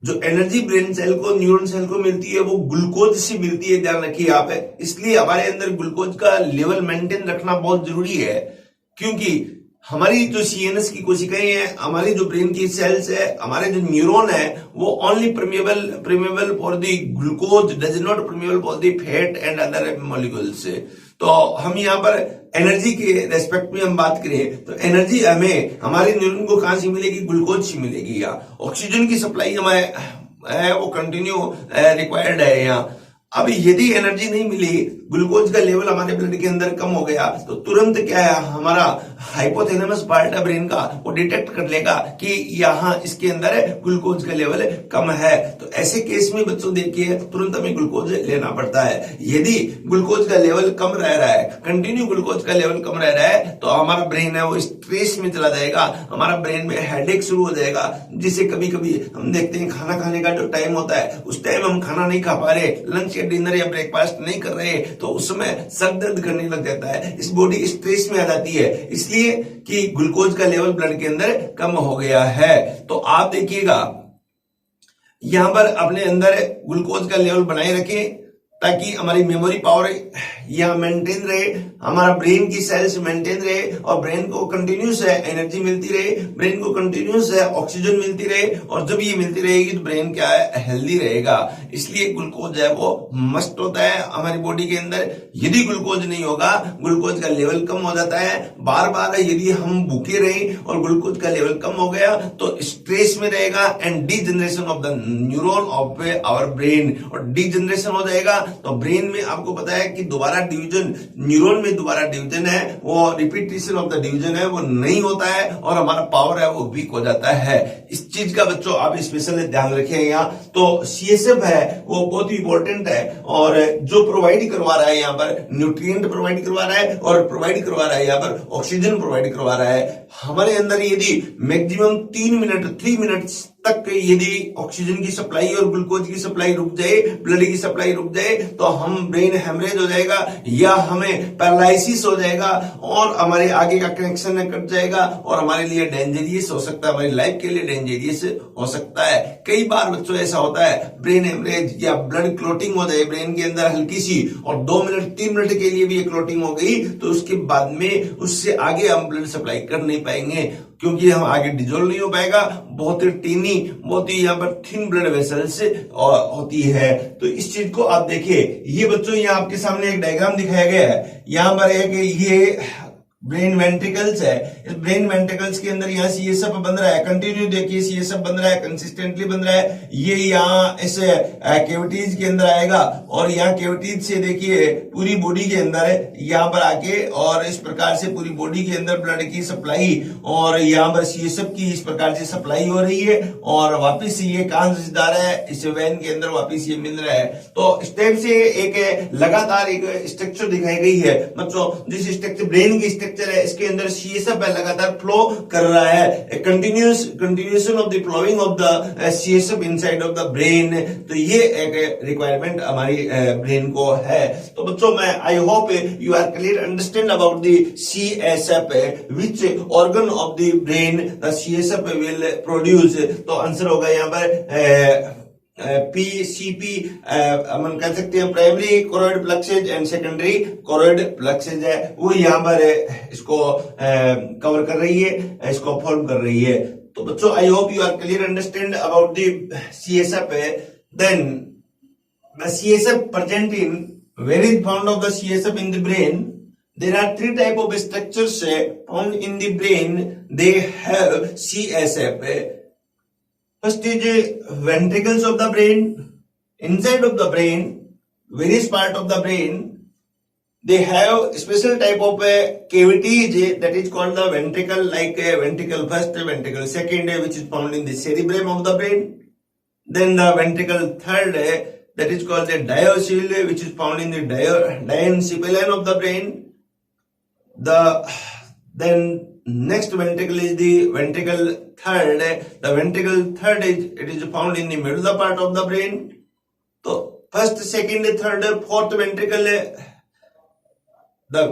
जो एनर्जी ब्रेन सेल को न्यूरॉन सेल को मिलती है वो ग्लूकोज से मिलती है, ध्यान रखिए आप। इसलिए हमारे अंदर ग्लूकोज का लेवल मेंटेन रखना बहुत जरूरी है, क्योंकि हमारी जो CNS की कोशिकाएं हैं, हमारी जो ब्रेन की सेल्स है, हमारे जो न्यूरॉन है वो only permeable for the glucose, does not permeable for the fat and other molecules. तो हम यहाँ पर एनर्जी के रेस्पेक्ट में हम बात करें तो एनर्जी हमें हमारे न्यूरॉन को कहां से मिलेगी, ग्लूकोज से मिलेगी। या ऑक्सीजन की सप्लाई हमें है वो कंटिन्यू रिक्वायर्ड है यहाँ। अब यदि एनर्जी नहीं मिली, ग्लूकोज का लेवल हमारे ब्लड के अंदर कम हो गया तो तुरंत क्या है हमारा हाइपोथैलेमस पार्ट है ब्रेन का वो डिटेक्ट कर लेगा कि यहाँ इसके अंदर ग्लूकोज का लेवल कम है। तो ऐसे केस में बच्चों देखिए तुरंत हमें ग्लूकोज लेना पड़ता है। यदि ग्लूकोज का लेवल कम रह रहा है, कंटिन्यू ग्लूकोज का लेवल कम रह रहा है, तो हमारा ब्रेन है वो स्ट्रेस में चला जाएगा, हमारा ब्रेन में हेडेक शुरू हो जाएगा। जिसे कभी कभी हम देखते हैं खाना खाने का जो टाइम होता है उस टाइम हम खाना नहीं खा पा रहे, लंच या डिनर या ब्रेकफास्ट नहीं कर रहे, तो उस समय सर दर्द करने लग जाता है, इस बॉडी स्ट्रेस में आ जाती है, इसलिए कि ग्लूकोज का लेवल ब्लड के अंदर कम हो गया है। तो आप देखिएगा यहां पर अपने अंदर ग्लूकोज का लेवल बनाए रखें ताकि हमारी मेमोरी पावर यहाँ मेंटेन रहे, हमारा ब्रेन की सेल्स मेंटेन रहे और ब्रेन को कंटिन्यूस है एनर्जी मिलती रहे, ब्रेन को कंटिन्यूस है ऑक्सीजन मिलती रहे। और जब ये मिलती रहेगी तो ब्रेन क्या है हेल्दी रहेगा। इसलिए ग्लूकोज है वो मस्ट होता है हमारी बॉडी के अंदर। यदि ग्लूकोज नहीं होगा, ग्लूकोज का लेवल कम हो जाता है। बार बार यदि हम भूखे रहे और ग्लूकोज का लेवल कम हो गया तो स्ट्रेस में रहेगा and degeneration of the neuron of our brain, और डीजनरेशन हो जाएगा तो ब्रेन में आपको पता है कि दोबारा डिवीजन, न्यूरॉन में दोबारा डिवीजन है वो रिपीटेशन ऑफ द डिवीजन है वो नहीं होता है और हमारा पावर है वो वीक हो जाता है। इस चीज का बच्चों आप स्पेशल ध्यान रखें यहाँ। तो CSF है वो बहुत ही इंपॉर्टेंट है और जो प्रोवाइड करवा रहा है यहाँ पर न्यूट्रिएंट प्रोवाइड करवा रहा है और प्रोवाइड करवा रहा है यहाँ पर ऑक्सीजन प्रोवाइड करवा रहा है। हमारे अंदर यदि मैक्सिमम 3 मिनट तक कि यदि ऑक्सीजन की सप्लाई और ग्लूकोज की सप्लाई रुक जाए, ब्लड की सप्लाई रुक जाए, तो हम ब्रेन हेमरेज हो जाएगा या हमें पैरालिसिस हो जाएगा और हमारे आगे का कनेक्शन कट जाएगा और हमारे लिए डेंजरियस हो सकता है, हमारी लाइफ के लिए डेंजरियस हो सकता है। कई बार बच्चों ऐसा होता है ब्रेन हेमरेज या ब्लड क्लोटिंग हो जाए ब्रेन के अंदर हल्की सी, और 2 मिनट 3 मिनट के लिए भी ये क्लोटिंग हो गई तो उसके बाद में उससे आगे हम ब्लड सप्लाई कर नहीं पाएंगे, क्योंकि हम आगे डिजोल्व नहीं हो पाएगा। बहुत ही टीनी, बहुत ही यहाँ पर थिन ब्लड वेसल्स होती है। तो इस चीज को आप देखिए, ये बच्चों यहाँ आपके सामने एक डायग्राम दिखाया गया है। यहाँ पर एक ये ब्रेन वेंट्रिकल्स है, इस ब्रेन वेंट्रिकल्स के अंदर यहाँ सीएसएफ बन रहा है, कंटिन्यू देखिए सीएसएफ बन रहा है, कंसिस्टेंटली बन रहा है। ये यहाँ इस कैविटीज के अंदर आएगा और यहाँ कैविटीज से देखिए पूरी बॉडी के अंदर यहाँ पर आके और इस प्रकार से पूरी बॉडी के अंदर ब्लड की सप्लाई और यहाँ पर सीएसएफ की इस प्रकार से सप्लाई हो रही है और वापिस ये कहां से जा रहा है, इस वेन के अंदर वापिस ये मिल रहा है। तो इस टाइप से एक लगातार एक स्ट्रक्चर दिखाई गई है बच्चों, जिस स्ट्रक्चर ब्रेन की है इसके अंदर सीएसएफ लगातार फ्लो कर रहा है, continuation of the flowing of the CSF inside of the brain. तो ये एक रिक्वायरमेंट हमारी ब्रेन को है। तो बच्चों मैं I hope you are clear understand about the CSF, which organ of the brain the CSF will produce. तो आंसर होगा यहाँ पर पीसीपी, हम कह सकते हैं primary choroid plexuses and secondary choroid plexuses है, वो यहाँ पर इसको कवर कर रही है, इसको फॉर्म कर रही है। तो बच्चों I hope you are clear understand about the CSF. Then the CSF present in, where is found of the CSF in the brain? There are 3 type of structures found in the brain. They have CSF. First is ventricles of the brain. Inside of the brain, various part of the brain, they have special type of cavities that is called the ventricle, like ventricle first, ventricle second, which is found in the cerebrum of the brain. Then the ventricle third, that is called the diaucil, which is found in the diencephalon of the brain. Then next ventricle is the ventricle third. The ventricle third is found in the middle part of the brain. So first, second, third, fourth ventricle, the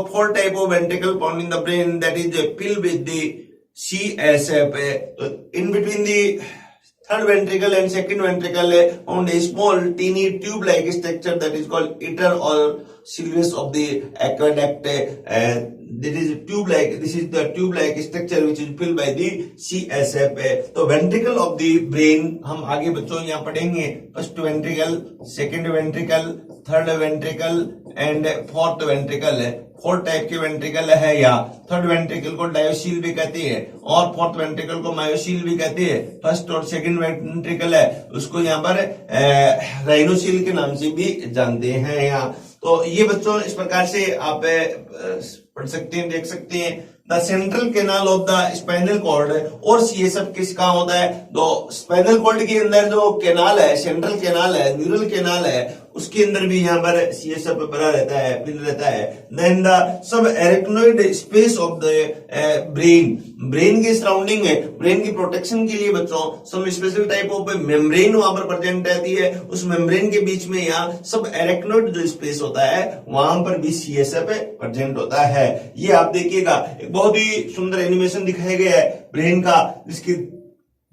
four type of ventricle found in the brain, that is filled with the CSF. In between the third ventricle and second ventricle found a small teeny tube-like structure that is called iter or cilius of the aqueduct. This is the tube-like structure which is filled by the CSF. तो ventricle of the brain हम आगे बच्चों यहाँ पढ़ेंगे, first ventricle, second ventricle, third ventricle and fourth ventricle है। 4 type के ventricle है, या थर्ड वेंट्रिकल को डायोसील भी कहते हैं और फोर्थ वेंट्रिकल को मायोसील भी कहते हैं। फर्स्ट और सेकंड वेंट्रिकल है उसको यहाँ पर राइनोसील के नाम से भी जानते हैं यहाँ। तो ये बच्चों इस प्रकार से आप पढ़ सकते हैं, देख सकते हैं। The central canal of the spinal cord और सीएसएफ किस कहाँ होता है? तो स्पाइनल कॉर्ड के अंदर जो कैनाल है, सेंट्रल कैनाल है, न्यूरल कैनाल है, उसके अंदर भी यहाँ पर सीएसएफ बना रहता है, फिल रहता है। Then the subarachnoid space of the brain, brain के सराउंडिंग है, ब्रेन की प्रोटेक्शन के लिए बच्चों सब स्पेशल टाइप ऑफ मेम्ब्रेन वहां पर प्रेजेंट रहती है। उस मेम्ब्रेन के बीच में यहाँ सब एरेक्नोइड जो स्पेस होता है वहां पर भी सीएसएफ प्रेजेंट होता है। ये आप देखिएगा, एक बहुत ही सुंदर एनिमेशन दिखाया गया है ब्रेन का, जिसकी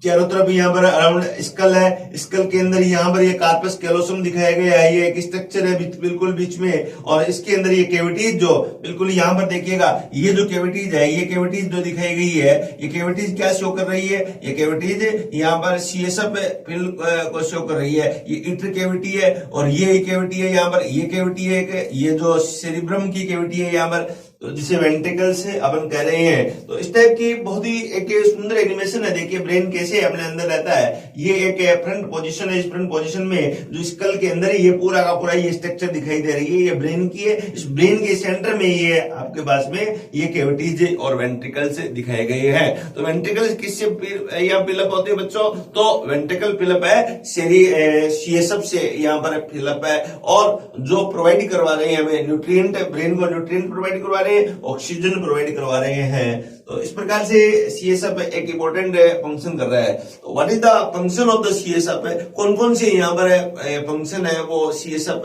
चारों तरफ यहाँ पर अराउंड स्कल है, स्कल के अंदर यहाँ पर ये कार्पस कैलोसम दिखाया गया है, ये एक स्ट्रक्चर है बिल्कुल बीच में, और इसके अंदर ये कैविटीज जो बिल्कुल यहाँ पर देखिएगा, ये जो कैविटीज है, ये कैविटीज जो दिखाई गई है, ये कैविटीज क्या शो कर रही है? ये कैविटीज यहाँ पर सीएसएफ फिल को शो कर रही है। ये इंटर कैविटी है और ये कैविटी है यहाँ पर, ये कैविटी है, ये जो सेरिब्रम की कैविटी है यहाँ पर, तो जिसे वेंट्रिकल से अपन कह रहे हैं। तो इस टाइप की बहुत ही एक सुंदर एनिमेशन है। देखिए ब्रेन कैसे अपने अंदर रहता है। ये एक फ्रंट पोजीशन है, इस फ्रंट पोजीशन में जो स्कल के अंदर है ये पूरा का पूरा ये स्ट्रक्चर दिखाई दे रही है, ये ब्रेन की है। इस ब्रेन के सेंटर में ये आपके पास में ये कैविटीज और वेंट्रिकल्स दिखाए गए हैं। तो वेंट्रिकल किससे यहाँ फिलअप होते हैं बच्चों? तो वेंट्रिकल फिलअप है सीएसएफ से, यहाँ पर फिलअप है, और जो प्रोवाइड करवा रहे हैं हमें न्यूट्रिएंट, ब्रेन को न्यूट्रिएंट प्रोवाइड करवा रहे हैं, ऑक्सीजन प्रोवाइड करवा रहे हैं। तो इस प्रकार से सीएसएफ एक इंपॉर्टेंट फंक्शन कर रहा है। तो what is the function of the CSF? कौन कौन से यहाँ पर फंक्शन है वो सीएसएफ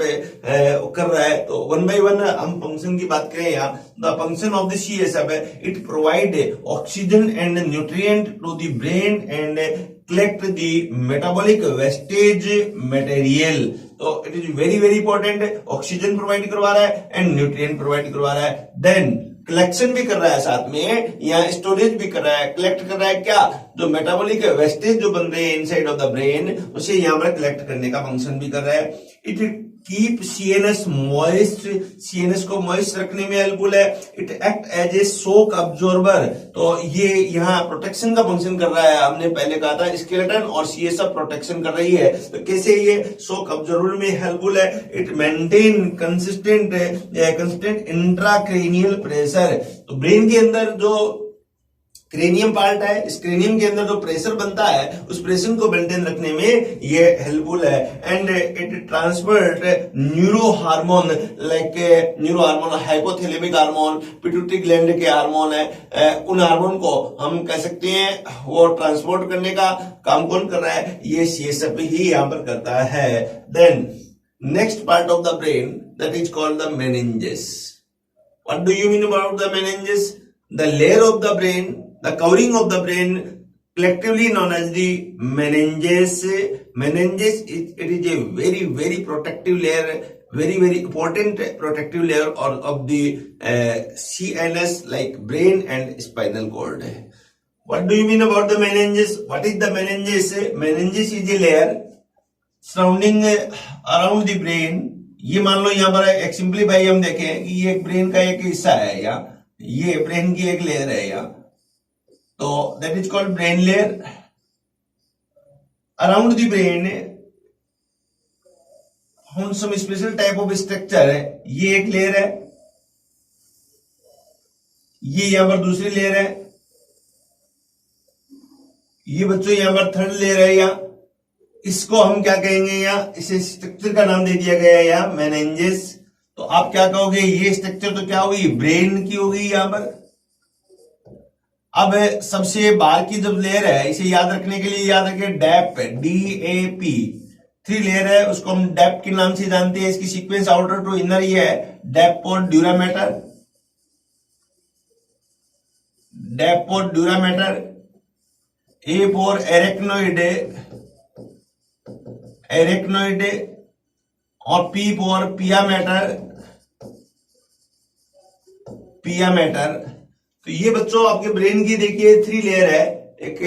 कर रहा है? तो वन बाय वन हम फंक्शन की बात करें यहाँ। The function of the CSF है it provide oxygen and nutrient to the brain and collect the metabolic wastage material। तो it is very very important. Oxygen provide करवा रहा है एंड न्यूट्रिएंट प्रोवाइड करवा रहा है, देन कलेक्शन भी कर रहा है, साथ में यहाँ स्टोरेज भी कर रहा है। कलेक्ट कर रहा है क्या? जो मेटाबॉलिक वेस्टेज जो बन रहे हैं इनसाइड ऑफ द ब्रेन, उसे यहाँ पर कलेक्ट करने का फंक्शन भी कर रहा है। It keep CNS moist, CNS को मॉइस्ट रखने में हेल्पफुल है। It act as a shock absorber, तो ये यहाँ प्रोटेक्शन का फंक्शन कर रहा है। हमने पहले कहा था स्केलेटन और सीएसएफ प्रोटेक्शन कर रही है, तो कैसे ये शॉक अब्जॉर्बर में हेल्पफुल है? It maintain consistent intracranial pressure, तो ब्रेन के अंदर जो क्रेनियम पार्ट है, इस क्रेनियम के अंदर जो प्रेशर बनता है उस प्रेशर को मेंटेन रखने में ये हेल्पफुल है। And it transport neurohormone like neurohormone, hypothalamic hormone, pituitary gland के हार्मोन है, उन हार्मोन को हम कह सकते हैं वो ट्रांसपोर्ट करने का काम कौन कर रहा है? ये सीएसएफ ही यहाँ पर करता है। Then next part of the brain that is called the meninges. What do you mean about the meninges? The layer of the brain, the covering of the brain, collectively known as the meninges. Meninges, it is a very very protective layer, very very important protective layer of the CNS like brain and spinal cord. What do you mean about the meninges? What is the meninges? Meninges is a layer surrounding around the brain. ये मान लो यहाँ पर एक simplify हम देखें कि ये brain का एक हिस्सा है या ये ब्रेन की एक लेयर है यहाँ, तो that is called brain layer. Around the brain हम some special type of structure है, ये एक लेयर है, ये यहां पर दूसरी लेयर है, ये बच्चों यहां पर थर्ड लेयर है। यहाँ इसको हम क्या कहेंगे? यहाँ इस स्ट्रक्चर का नाम दे दिया गया है यहाँ मेनिंजेस। तो आप क्या कहोगे? ये स्ट्रक्चर तो क्या होगी? ब्रेन की होगी यहां पर। अब सबसे बाहर की जब लेयर है, इसे याद रखने के लिए याद रखिए डैप, DAP, 3 लेयर है, उसको हम डैप के नाम से जानते हैं। इसकी सीक्वेंस आउटर टू इनर ये है, DAP for dura mater, DAP for dura mater, A for arachnoid, arachnoid, और P फॉर पियामेटर, पियामेटर। तो ये बच्चों आपके ब्रेन की देखिए 3 लेयर है। एक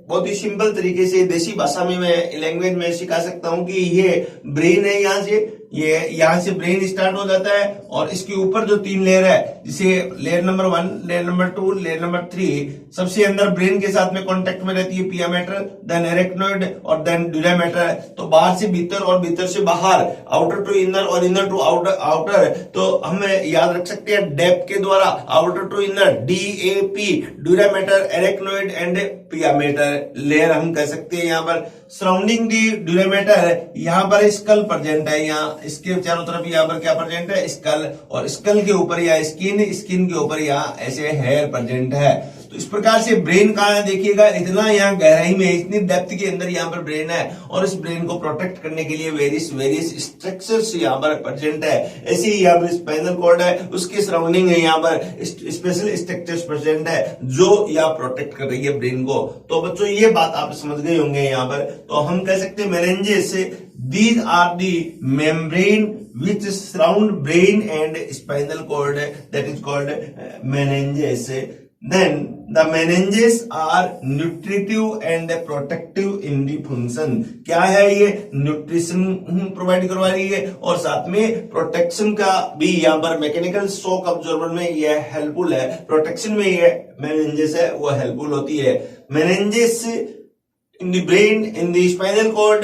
बहुत ही सिंपल तरीके से देसी भाषा में मैं लैंग्वेज में सिखा सकता हूं कि ये ब्रेन है, यहां से ये यहां से ब्रेन स्टार्ट हो जाता है और इसके ऊपर जो 3 लेयर है, जिसे layer number 1, layer number 2, layer number 3, सबसे अंदर ब्रेन के साथ में कांटेक्ट में रहती है पियामेटर, देन एरेक्नोइड और देन ड्यूरामेटर। तो बाहर से भीतर और भीतर से बाहर, आउटर टू इनर और इनर टू आउटर, तो हम याद रख सकते हैं डैप के द्वारा outer to inner, DAP, dura mater, arachnoid and pia mater layer हम कह सकते हैं। यहाँ पर सराउंडिंग दी ड्यूरामेटर, यहाँ पर स्कल प्रेजेंट है, यहाँ इसके चारों तरफ यहाँ पर क्या प्रेजेंट है? स्कल, और स्कल के ऊपर या स्किन, स्किन के ऊपर यहाँ ऐसे हेयर प्रेजेंट है। तो इस प्रकार से ब्रेन कहाँ है देखिएगा, इतना यहाँ गहराई में, इतनी डेप्थ के अंदर यहाँ पर ब्रेन है, और इस ब्रेन को प्रोटेक्ट करने के लिए वेरियस स्ट्रक्चर्स यहाँ पर प्रेजेंट है। ऐसे ही यहाँ पर स्पाइनल कॉर्ड है, उसके सराउंडिंग है यहाँ पर स्पेशल स्ट्रक्चर्स प्रेजेंट है जो यहाँ प्रोटेक्ट कर रही है ब्रेन को। तो बच्चों ये बात आप समझ गए होंगे यहाँ पर। तो हम कह सकते हैं meninges, these are the membrane which surround brain and spinal cord, that is called meninges. Then the meninges are nutritive and protective in the function. क्या है ये? न्यूट्रिशन प्रोवाइड करवा रही है और साथ में प्रोटेक्शन का भी यहाँ पर मैकेनिकल शॉक अब्जॉर्बर में ये हेल्पफुल है। प्रोटेक्शन में ये meninges है वो हेल्पफुल होती है। meninges in the brain, in the spinal cord,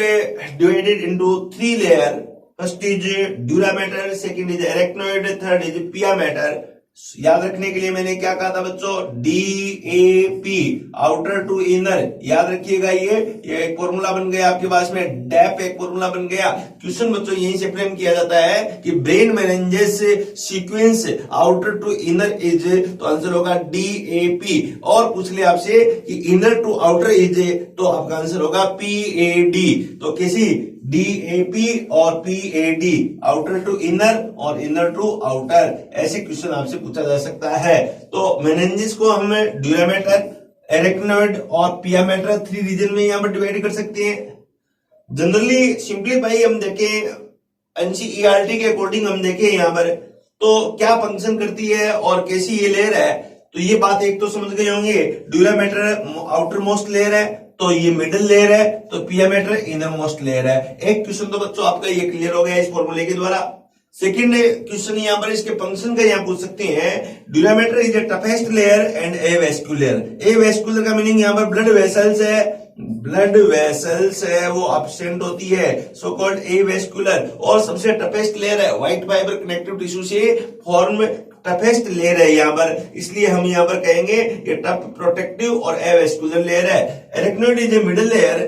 divided into 3 layers. First is durameter, second is arachnoid, third is piameter. याद रखने के लिए मैंने क्या कहा था बच्चों, DAP, आउटर टू इनर, याद रखिएगा। ये एक फॉर्मूला बन गया आपके पास में, डैप एक फॉर्मूला बन गया। क्वेश्चन बच्चों यहीं से फ्रेम किया जाता है कि brain meninges sequence outer to inner is, तो आंसर होगा DAP। और पूछ ले आपसे कि इनर टू आउटर इज, तो आपका आंसर होगा PAD। तो कैसी, DAP और PAD, आउटर टू इनर और इनर टू आउटर, ऐसे क्वेश्चन आपसे पूछा जा सकता है। तो मेनिंजेस को हम ड्यूरामेटर, एरेक्नोइड और पियामेटर 3 रीजन में यहां पर डिवाइड कर सकते हैं। जनरली सिंपलीफाई हम देखें, NCERT के अकॉर्डिंग हम देखें यहां पर, तो क्या फंक्शन करती है और कैसी ये लेयर है, तो ये बात एक तो समझ गए होंगे। ड्यूरामेटर आउटर मोस्ट लेयर है, तो ये मिडिल लेयर है, तो पियामेटर इनर मोस्ट लेयर है। एक क्वेश्चन तो बच्चों आपका ये क्लियर हो गया इस फॉर्मूले के द्वारा। सेकंड क्वेश्चन यहां पर इसके फंक्शन का यहां पूछ सकते हैं। Dura mater is a toughest layer and avascular. Avascular का मीनिंग यहां पर ब्लड वेसल्स है, ब्लड वेसल्स है वो अब्सेंट होती है, सो कॉल्ड एवेस्कुलर। और सबसे टफेस्ट लेयर है, व्हाइट फाइबर कनेक्टिव टिश्यू से फॉर्म टफेस्ट लेयर है यहां पर, इसलिए हम यहां पर कहेंगे ये टफ, प्रोटेक्टिव और एवेस्कुलर लेयर है। Arachnoid is a middle layer,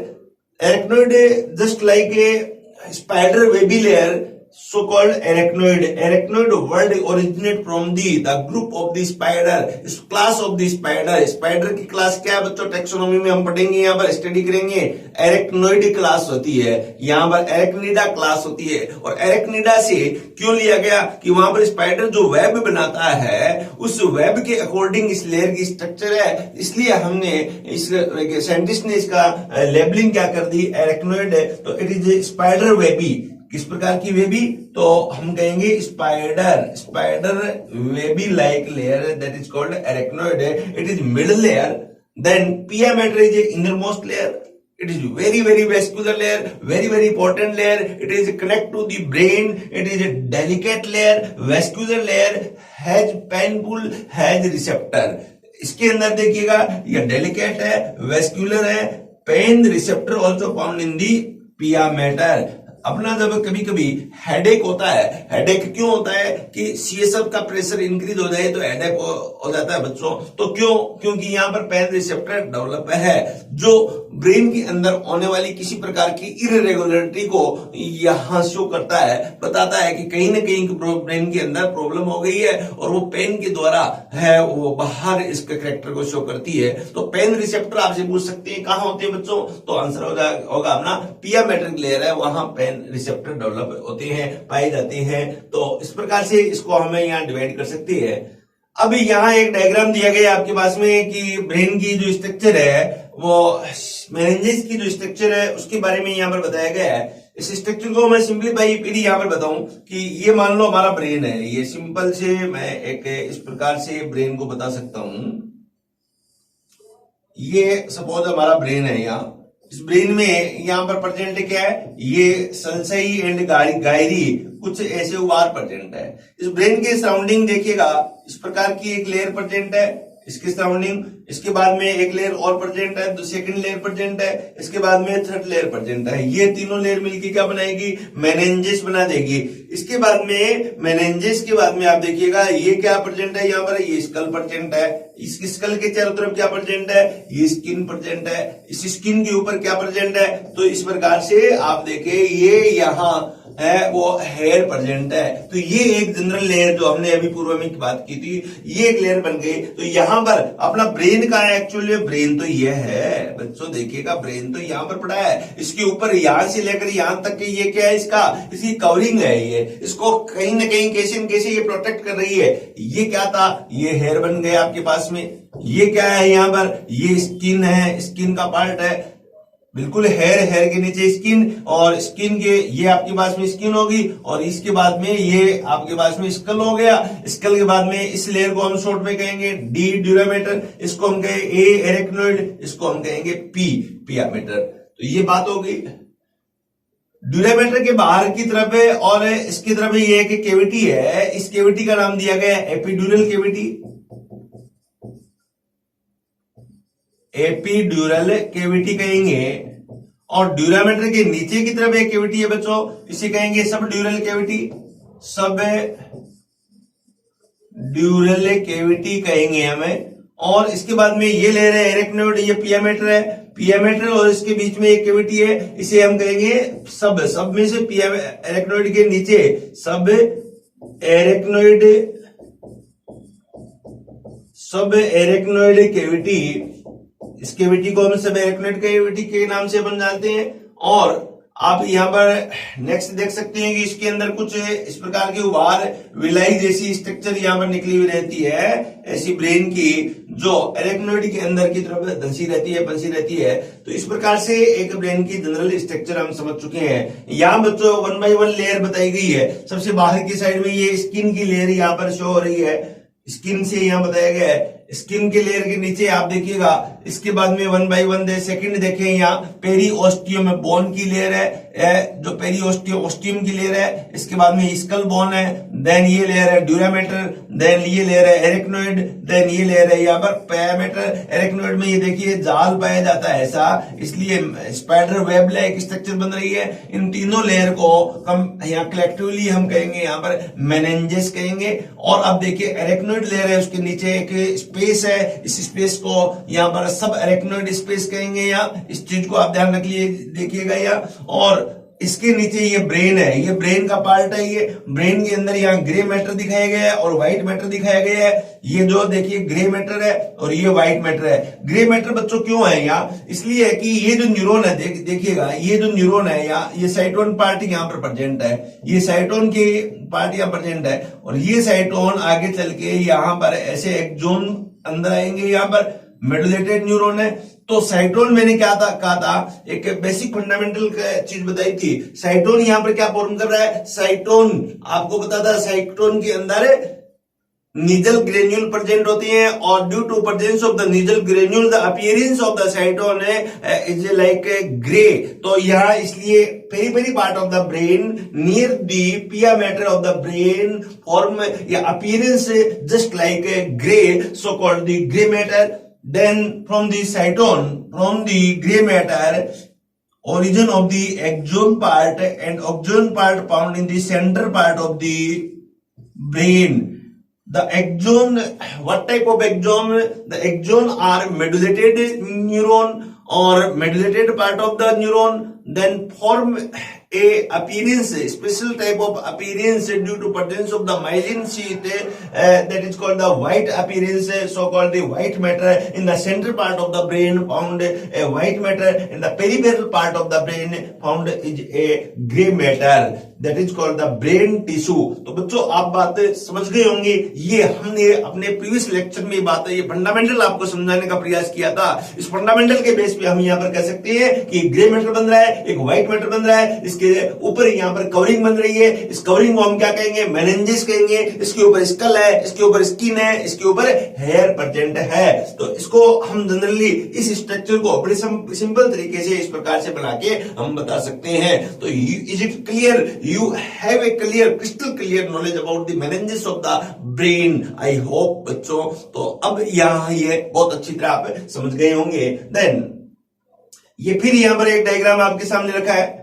arachnoid just like a spider webby layer, so called arachnoid. Arachnoid word originate from the group of the spider, इस class of the spider. spider की class क्या है बच्चों, taxonomy में हम पढ़ेंगे, यहाँ पर स्टडी करेंगे। एरेक्नोइड क्लास होती है, यहाँ पर एरेक्निडा क्लास होती है। और एरेक्निडा से क्यों लिया गया कि वहां पर स्पाइडर जो वेब बनाता है उस वेब के अकॉर्डिंग इस लेयर की स्ट्रक्चर है, इसलिए हमने इस साइंटिस्ट ने इसका लेबलिंग क्या कर दी, एरेक्नोइड है। तो इट इज स्पाइडर वेबी, किस प्रकार की वेबी, तो हम कहेंगे spider, spider webby like layer, that is called arachnoid. It is middle layer. Then pia mater is innermost layer, it is very vascular layer, very important layer. It is connect to the brain, it is a delicate layer, vascular layer, has painful, has receptor. इसके अंदर देखिएगा ये delicate है, vascular है, pain receptor also found in the pia mater. अपना जब कभी कभी हेडेक होता है, हेडेक क्यों होता है कि CSF का प्रेशर इंक्रीज हो जाए तो हेडेक हो जाता है बच्चों। तो क्यों, क्योंकि यहाँ पर पेन रिसेप्टर डेवलप है जो ब्रेन के अंदर होने वाली किसी प्रकार की इरेगुलरिटी को यहां शो करता है, बताता है कि कहीं ना कहीं ब्रेन के अंदर प्रॉब्लम हो गई है, और वो पेन के द्वारा है वो बाहर इसके कैरेक्टर को शो करती है। तो पेन रिसेप्टर आपसे पूछ सकते हैं कहां होते हैं बच्चों, तो आंसर होगा अपना पियामेटर लेयर है, वहां पेन रिसेप्टर डेवलप होते हैं, पाए जाते हैं। तो इस प्रकार से इसको हमें यहाँ डिवाइड कर सकते हैं। अब यहाँ एक डायग्राम दिया गया आपके पास में कि ब्रेन की जो स्ट्रक्चर है वो मेनिंजेस की जो स्ट्रक्चर है उसके बारे में यहाँ पर बताया गया है। इस स्ट्रक्चर को मैं सिंपलीफाई फिर यहाँ पर बताऊं कि ये मान लो हमारा ब्रेन है, ये सिंपल से मैं एक इस प्रकार से ब्रेन को बता सकता हूं। ये सपोज हमारा ब्रेन है, यहाँ इस ब्रेन में यहाँ पर प्रेजेंट क्या है, ये सल्सई एंड गायरी कुछ ऐसे उभार प्रेजेंट है। इस ब्रेन के सराउंडिंग देखिएगा इस प्रकार की एक लेयर प्रेजेंट है, इसके सराउंडिंग, इसके बाद में एक लेयर और प्रेजेंट है, तो सेकंड लेयर प्रेजेंट है, इसके बाद में थर्ड लेयर प्रेजेंट है। ये तीनों लेयर मिलकर क्या बनाएगी, मेनिंजेस बना देगी। इसके बाद में मेनिंजेस के बाद में आप देखिएगा ये क्या प्रेजेंट है, यहाँ पर ये स्कल प्रेजेंट है, इस स्कल के चारों तरफ क्या प्रेजेंट है, ये स्किन प्रेजेंट है, इस स्किन के ऊपर क्या प्रेजेंट है, तो इस प्रकार से आप देखें ये यहाँ है वो हेयर प्रेजेंट है। तो ये एक जनरल लेयर जो हमने अभी पूर्व में बात की थी, ये एक लेयर बन गई। तो यहां पर अपना ब्रेन का है, एक्चुअली ब्रेन तो ये है बच्चों, देखिएगा ब्रेन तो यहां पर पड़ा है, इसके ऊपर यहां से लेकर यहां तक के ये क्या है, इसकी कवरिंग है, ये इसको कहीं ना कहीं कैसे न कैसे ये प्रोटेक्ट कर रही है। ये क्या था, ये हेयर बन गया आपके पास में। ये क्या है, यहां पर ये स्किन है, स्किन का पार्ट है, बिल्कुल हेयर, हेयर के नीचे स्किन, और स्किन के ये आपके पास में स्किन होगी, और इसके बाद में ये आपके पास में स्कल हो गया। स्कल के बाद में इस लेयर को हम शॉर्ट में कहेंगे डी ड्यूरामेटर, इसको हम कहेंगे ए एरेक्नोइड, इसको हम कहेंगे पी पियामेटर। तो ये बात होगी। ड्यूरामेटर के बाहर की तरफ है और इसकी तरफ ये एक कैविटी है, इस कैविटी का नाम दिया गया है एपिड्यूरल कैविटी। एपिड्यूरल कैविटी कहेंगे। और ड्यूरामेटर के नीचे की तरफ एक कैविटी है बच्चों, इसे कहेंगे सब ड्यूरल कैविटी। सब ड्यूरल कैविटी कहेंगे हमें। और इसके बाद में ये ले रहे हैं एरेक्नोइड, ये पिया मैटर है, पिया मैटर और इसके बीच में एक कैविटी है, इसे हम कहेंगे सब। सब में से पिया एरेक्नोइड के नीचे सब एरेक्नोइड, सब एरेक्नोइड कैविटी, इस कैविटी को हम सब एरेक्नोइड कैविटी के नाम से अपन जानते हैं। और आप यहाँ पर नेक्स्ट देख सकते हैं कि इसके अंदर कुछ इस प्रकार की उभार विलाई जैसी स्ट्रक्चर यहाँ पर निकली हुई रहती है, ऐसी ब्रेन की, जो एरेक्नोइड के अंदर की तरफ धंसी रहती है, पंसी रहती है। तो इस प्रकार से एक ब्रेन की जनरल स्ट्रक्चर हम समझ चुके हैं। यहाँ बच्चों 1 by 1 लेयर बताई गई है। सबसे बाहर की साइड में ये स्किन की लेयर यहाँ पर शो हो रही है, स्किन से यहाँ बताया गया है। स्किन के लेयर के नीचे आप देखिएगा, इसके बाद में 1 by 1 सेकंड देखें, यहाँ पेरीओस्टियम में बोन की लेयर है, जो पेरीओस्टियम की लेयर है। इसके बाद में स्कल बोन है, देन ये लेयर है ड्यूरामेटर, देन ये लेयर है एरेक्नोइड, देन ये लेयर है यहाँ पर पैरामेटर। एरेक्नोइड में ये देखिए जाल पाया जाता है ऐसा, इसलिए स्पाइडर वेब लाइक स्ट्रक्चर बन रही है। इन तीनों लेयर को हम यहाँ कलेक्टिवली हम कहेंगे यहाँ पर मेनिंजेस कहेंगे। और अब देखिए एरेक्नोइड लेयर है, उसके नीचे एक स्पेस है, इस स्पेस को यहाँ पर सब एरेक्नोइड स्पेस कहेंगे। यहाँ इस चीज को आप ध्यान रखिए, देखिएगा यहाँ। और इसके नीचे ये ब्रेन है, ये ब्रेन का पार्ट है। ये ब्रेन के अंदर यहाँ ग्रे मैटर दिखाया गया है और व्हाइट मैटर दिखाया गया है। ये जो देखिए ग्रे मैटर है और ये व्हाइट मैटर है। ग्रे मैटर बच्चों क्यों है यहाँ, इसलिए है कि ये जो न्यूरॉन है, देखिएगा ये जो न्यूरॉन है यहाँ, ये साइटोन पार्ट यहाँ पर प्रेजेंट है, ये साइटोन के पार्ट यहाँ प्रेजेंट है। और ये साइटोन आगे चल के यहाँ पर ऐसे एक्सोन अंदर आएंगे, यहाँ पर मेडुलेटेड न्यूरॉन है। तो साइटोन मैंने क्या कहा था, एक बेसिक फंडामेंटल चीज बताई थी। साइटोन यहाँ पर क्या फॉर्म कर रहा है, साइटोन आपको पता था, साइटोन के अंदर नीजल ग्रेन्यूल प्रेजेंट होती हैं और due to presence of the Nissl granule the appearance of the cyton is like grey. तो यहाँ इसलिए periphery part of the brain near the pia mater of the brain form या appearance just like grey, so called the grey matter. Then from the cytone, from the gray matter, origin of the axon part and axon part found in the center part of the brain. The axon, what type of axon? The axon are medullated neuron or medullated part of the neuron, then form a appearance, special type of appearance due to presence of the myelin sheath, that is called the white appearance, so called the white matter. In the center part of the brain found a white matter, in the peripheral part of the brain found is a gray matter, that is called the brain tissue. तो बच्चों आप बात समझ गए होंगे। ये हमने अपने प्रीवियस लेक्चर में बात है, ये फंडामेंटल आपको समझाने का प्रयास किया था। इस फंडामेंटल के बेस पे हम यहाँ पर कह सकते हैं कि ग्रे मैटर बन रहा है, एक व्हाइट मैटर बन रहा है, इसके ऊपर यहाँ पर कवरिंग बन रही है। इस कवरिंग को हम क्या कहेंगे, मेनिंजेस कहेंगे। इसके ऊपर स्कल है, इसके ऊपर स्किन है, इसके ऊपर हेयर प्रेजेंट है। तो इसको हम जनरली इस स्ट्रक्चर को बड़े सिंपल तरीके से इस प्रकार से बना के हम बता सकते हैं। तो is it clear, you have a clear crystal clear knowledge about the meninges of the brain, I hope बच्चों। तो अब यहाँ ये बहुत अच्छी तरह आप समझ गए होंगे। देन ये फिर यहाँ पर एक डायग्राम आपके सामने रखा है।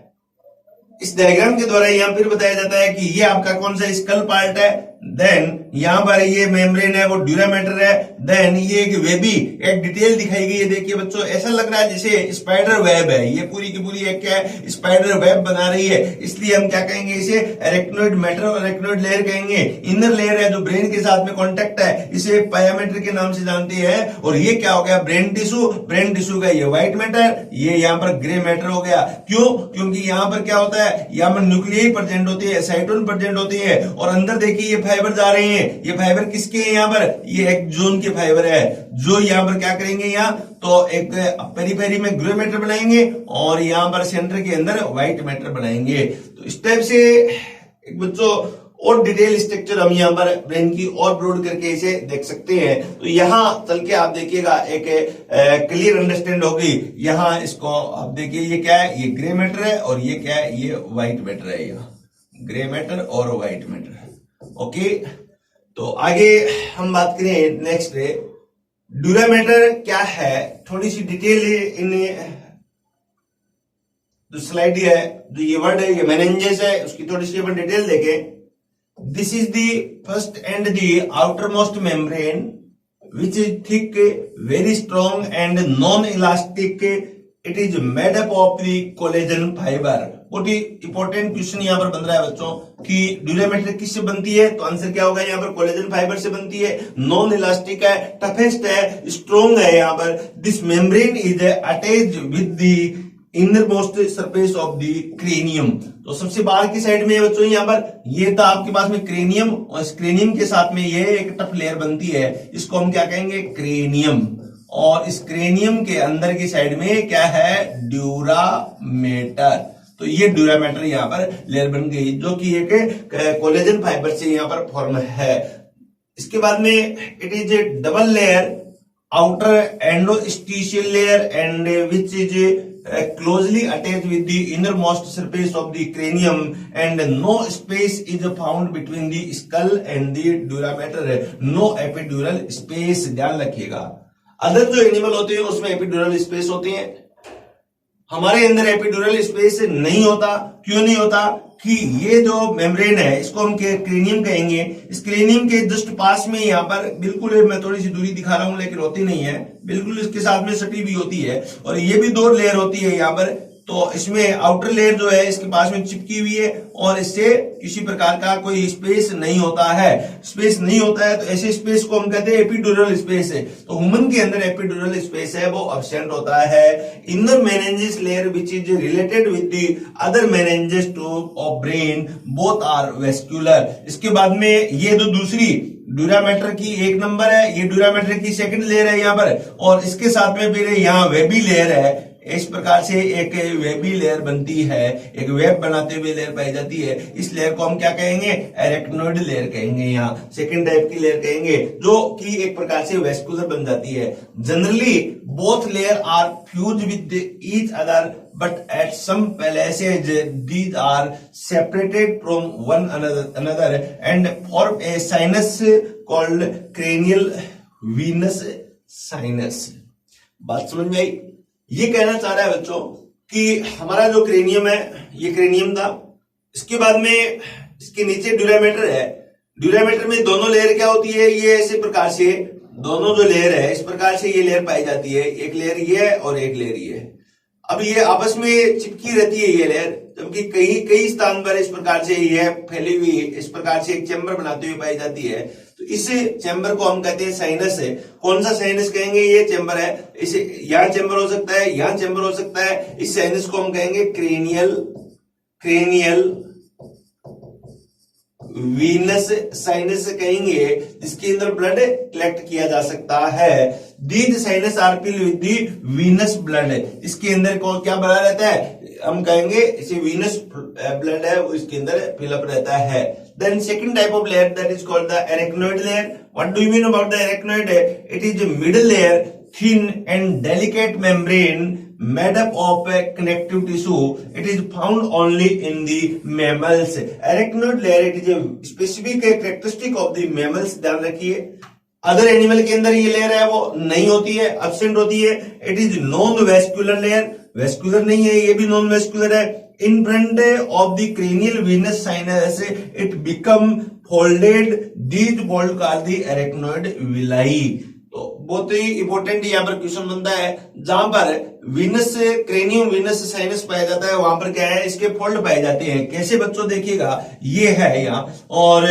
इस डायग्राम के द्वारा यहाँ फिर बताया जाता है कि ये आपका कौन सा स्कल पार्ट है, देन यहाँ पर ये मेम्ब्रेन है, वो ड्यूरामेटर है, देन ये एक वेबी एक डिटेल दिखाई गई है। देखिए बच्चों ऐसा लग रहा है जैसे स्पाइडर वेब है, ये पूरी की पूरी एक क्या है, स्पाइडर वेब बना रही है। इसलिए हम क्या कहेंगे, इसे एरेक्नोइड मैटर और एरेक्नोइड लेयर कहेंगे। इनर लेयर है जो ब्रेन के साथ में कॉन्टेक्ट है, इसे पायामेटर के नाम से जानते हैं। और ये क्या हो गया, ब्रेन टिश्यू, ब्रेन टिश्यू का ये व्हाइट मैटर, ये यहाँ पर ग्रे मैटर हो गया। क्यों, क्योंकि यहाँ पर क्या होता है, यहाँ पर न्यूक्लियाई प्रेजेंट होती है, साइटोन प्रेजेंट होती है। और अंदर देखिए ये फाइबर जा रहे हैं, ये फाइबर किसके हैं, यहाँ पर ये एक्सोन के फाइबर है, जो यहाँ पर क्या करेंगे, यहाँ तो एक पेरीफेरी में ग्रे मैटर बनाएंगे और यहाँ पर सेंटर के अंदर व्हाइट मैटर बनाएंगे। तो इस टाइप से एक बच्चों और डिटेल स्ट्रक्चर हम यहाँ पर ब्रेन की और ब्रॉड करके इसे देख सकते हैं। तो यहाँ चल के आप देखिएगा एक क्लियर अंडरस्टैंड होगी। यहाँ इसको आप देखिए, ये क्या है, ये ग्रे मैटर है और ये क्या है, ये व्हाइट मैटर है। यहाँ ग्रे मैटर और व्हाइट मैटर, ओके। तो आगे हम बात करें नेक्स्ट, ड्यूरामेटर क्या है, थोड़ी सी डिटेल इन जो स्लाइड है, जो ये वर्ड है, ये मेनिंजेस है, उसकी थोड़ी सी अपन डिटेल देखें। This is the first and the outermost membrane, which is thick, very strong and non-elastic. It is made up of the collagen fiber. बहुत ही इंपॉर्टेंट क्वेश्चन यहाँ पर बन रहा है बच्चों कि ड्यूरामेटर किससे बनती है, तो आंसर क्या होगा यहाँ पर, कोलेजन फाइबर से बनती है, नॉन इलास्टिक है, टफेस्ट है, स्ट्रॉन्ग है। यहाँ पर this membrane is attached with the inner most surface of the cranium. तो सबसे बाहर की साइड में बच्चों यहाँ पर ये था आपके पास में क्रेनियम, और इस क्रेनियम के साथ में ये एक टफ लेयर बनती है, इसको हम क्या कहेंगे, क्रेनियम। और इस क्रेनियम के अंदर की साइड में क्या है, ड्यूरामेटर। तो ये ड्यूरामेटर यहाँ पर लेयर बन गई, जो कि एक कोलेजन फाइबर से यहाँ पर फॉर्म है। इसके बाद में it is a double layer, outer endosteal layer and which is closely attached with the innermost surface of the cranium, and no space is found between the skull and the durameter. No epidural space, ध्यान रखिएगा। Other जो animal होते हैं उसमें epidural space होती है, हमारे अंदर एपिड्यूरल स्पेस नहीं होता। क्यों नहीं होता, कि ये जो मेम्ब्रेन है इसको हम क्रेनियम कहेंगे, इस क्रेनियम के जस्ट पास में यहाँ पर बिल्कुल, मैं थोड़ी सी दूरी दिखा रहा हूं लेकिन होती नहीं है, बिल्कुल इसके साथ में सटी भी होती है, और ये भी दो लेयर होती है यहाँ पर। तो इसमें आउटर लेयर जो है इसके पास में चिपकी हुई है, और इससे किसी प्रकार का कोई स्पेस नहीं होता है। स्पेस नहीं होता है तो ऐसे स्पेस को हम कहते हैं एपिड्यूरल स्पेस है। तो ह्यूमन के अंदर एपिड्यूरल स्पेस है वो अब्सेंट होता है। Inner meninges layer which is related with the other meninges tube of brain, both are vascular. इसके बाद में ये जो दूसरी ड्यूरामेटर की एक नंबर है, ये ड्यूरामेटर की सेकंड लेयर है यहाँ पर, और इसके साथ में फिर यहाँ वेबी लेयर है। इस प्रकार से एक वेबी लेयर बनती है, एक वेब बनाते हुए लेयर पाई जाती है। इस लेयर को हम क्या कहेंगे, एरेक्नोइड लेयर कहेंगे, यहाँ सेकंड टाइप की लेयर कहेंगे, जो कि एक प्रकार से वेस्कुलर बन जाती है। Generally both layer are fuse with each other, but at some places these are separated from one another and form a sinus called cranial venous sinus। बात समझ में आई? ये कहना चाह रहा है बच्चों कि हमारा जो क्रेनियम है ये क्रेनियम था, इसके बाद में इसके नीचे ड्यूरामेटर है। ड्यूरामेटर में दोनों लेयर क्या होती है, ये ऐसे प्रकार से दोनों जो लेयर है इस प्रकार से ये लेयर पाई जाती है, एक लेयर ये है और एक लेयर ये है। अब ये आपस में चिपकी रहती है ये लेयर, जबकि कई स्थान पर इस प्रकार से ये फैली हुई इस प्रकार से एक चैम्बर बनाते हुए पाई जाती है। तो इस चैम्बर को हम कहते हैं साइनस है। कौन सा साइनस कहेंगे, ये चैम्बर है, इसे यहाँ चैम्बर हो सकता है, यहाँ चैम्बर हो सकता है। इस साइनस को हम कहेंगे क्रेनियल वीनस साइनस कहेंगे, जिसके अंदर ब्लड कलेक्ट किया जा सकता है। These sinus are filled with the venous blood, इसके अंदर को क्या भरा रहता है, हम कहेंगे इसे वीनस ब्लड है, इसके अंदर फिलअप रहता है। Then second type of layer that is called the arachnoid layer. What do you mean about the arachnoid? It is a middle layer, thin and delicate membrane made up of connective tissue. It is found only in the mammals. Arachnoid layer, it is a specific characteristic of the mammals. ध्यान रखिए, other animal के अंदर ये layer है वो नहीं होती है, एब्सेंट होती है। It is non vascular layer, vascular नहीं है, ये भी नॉन वेस्कुलर है। In front of the cranial venous sinus, it become folded. These fold are the arachnoid villi. तो बहुत ही इंपॉर्टेंट यहाँ पर क्वेश्चन बनता है, जहां पर वीनस क्रेनियम वीनस साइनस पाया जाता है वहां पर क्या है, इसके फोल्ड पाए जाते हैं। कैसे बच्चों, देखिएगा ये है यहाँ, और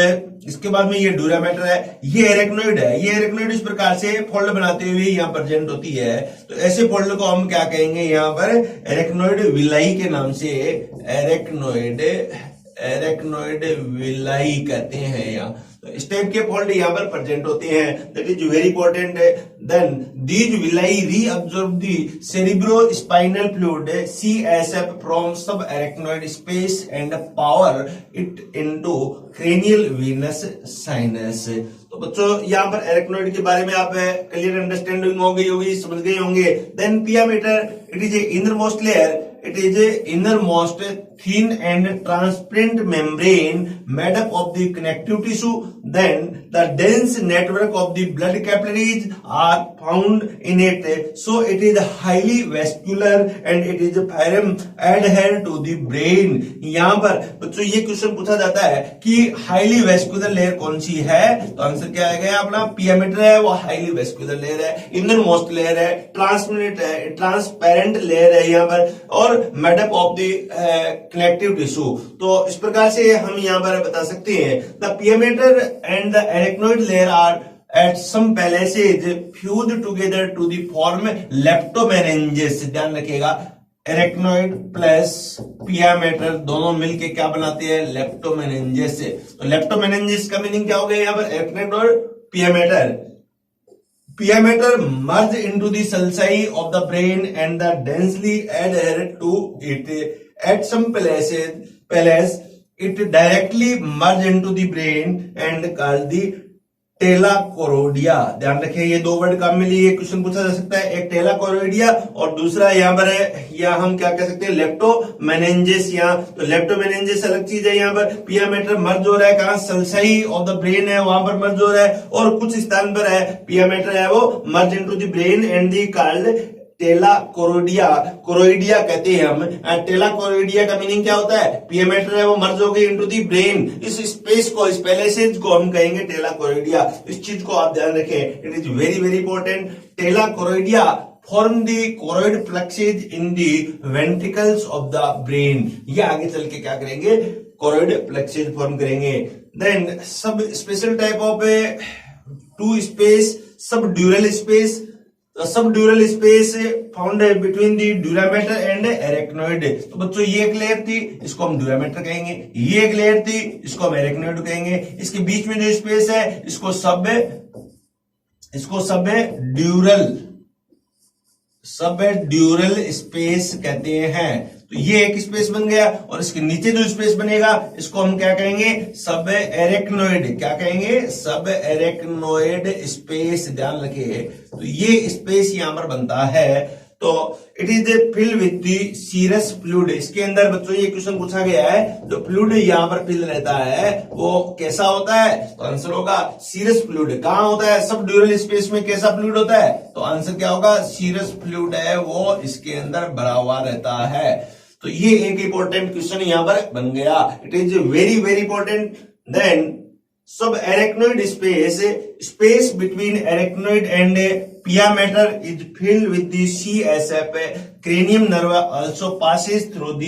इसके बाद में ये ड्यूरामेटर है, ये एरेक्नोइड है। ये एरेक्नोइड इस प्रकार से फोल्ड बनाते हुए यहाँ प्रेजेंट होती है। तो ऐसे फोल्ड को हम क्या कहेंगे, यहाँ पर एरेक्नोइड विलाई के नाम से एरेक्नोइड विलाई कहते हैं। यहाँ तो इस टाइप के फोल्ड यहाँ पर प्रेजेंट होते हैं, that is very important. Then these villi reabsorb the cerebrospinal fluid CSF from subarachnoid space and pour it into cranial venous sinus. तो बच्चों यहाँ पर एरेक्नोइड के बारे में आप क्लियर अंडरस्टैंडिंग हो गई होगी, समझ गए होंगे। Then pia mater, it is a innermost layer, it is a innermost thin and transparent membrane made up of the connective tissue. Then the dense network of the blood capillaries are found in it. So it is highly vascular and it is firm adhere to the brain. यहाँ पर बच्चों ये question पूछा जाता है कि highly vascular layer कौन सी है, तो आंसर क्या आएगा अपना पिया मीटर है, वो हाईली वेस्कुलर लेयर है, इनर मोस्ट लेयर है, ट्रांसपेरेंट लेयर है यहाँ पर, और made up of the connective tissue. तो इस प्रकार से हम यहाँ पर बता सकते हैं the pia mater and the arachnoid layer are at some places fused together to the form leptomeninges। ध्यान रखिएगा, एरेक्नोइड प्लस पियामेटर दोनों मिलके क्या बनाते हैं, लेप्टोमेनिंजेस। तो लेप्टोमेनिंजेस का मीनिंग क्या हो गया यहाँ पर, एरेक्नोइड और पियामेटर। पियामेटर merge into the sulci of the brain and the densely adhere to it. At some places it directly merge into the brain and called the टेलाकोरोडिया। ध्यान रखिए, ये दो वर्ड काम में लिए क्वेश्चन पूछा जा सकता है, एक टेलाकोरोडिया और दूसरा यहाँ पर है, या हम क्या कह सकते हैं, लेप्टोमेनिंजेस। यहाँ तो लेप्टोमेनिंजेस अलग चीज है, यहाँ पर पियामेटर मर्ज हो रहा है कहाँ, सल्साई ऑफ द ब्रेन है वहां पर मर्ज हो रहा है, और कुछ स्थान पर है पियामेटर है वो merge into the brain and the called tela choroidea. Choroidea कहते हैं हम। टेलाकोरोडिया का मीनिंग क्या होता है, पियामेटर है वो मर्ज हो गई इनटू दी ब्रेन। इस स्पेस को, इस पैलेसेज को हम कहेंगे टेलाकोरोइडिया। इस चीज को आप ध्यान रखें, it is very very important. Tela choroidea form the choroid plexuses in the ventricles of the brain. ये आगे चल के क्या करेंगे, कोरोइड फ्लेक्सेज फॉर्म करेंगे। Then sub special type of two space, subdural space. Subdural space found between the dura mater and arachnoid. तो बच्चों ये एक लेयर थी, इसको हम ड्यूरामेटर कहेंगे, ये एक लेयर थी, इसको हम एरेक्नोइड कहेंगे। इसके बीच में जो स्पेस है इसको सब ड्यूरल स्पेस कहते हैं। तो ये एक स्पेस बन गया, और इसके नीचे जो स्पेस बनेगा इसको हम क्या कहेंगे, सब एरेक्नोइड। क्या कहेंगे, सब एरेक्नोइड स्पेस। ध्यान रखिए, तो ये स्पेस यहां पर बनता है। तो it is filled with the serous fluid. इसके अंदर बच्चों ये क्वेश्चन पूछा गया है, जो फ्लूइड यहां पर फिल रहता है वो कैसा होता है, तो आंसर होगा सीरस फ्लूइड। कहां होता है, सब ड्यूरल स्पेस में कैसा फ्लूइड होता है, तो आंसर क्या होगा, सीरस फ्लूइड है वो इसके अंदर भरा हुआ रहता है। तो ये एक इंपॉर्टेंट क्वेश्चन यहां पर बन गया, it is very very important. Then subarachnoid space between arachnoid and pia mater is filled with the CSF। Cranium nerve also passes through the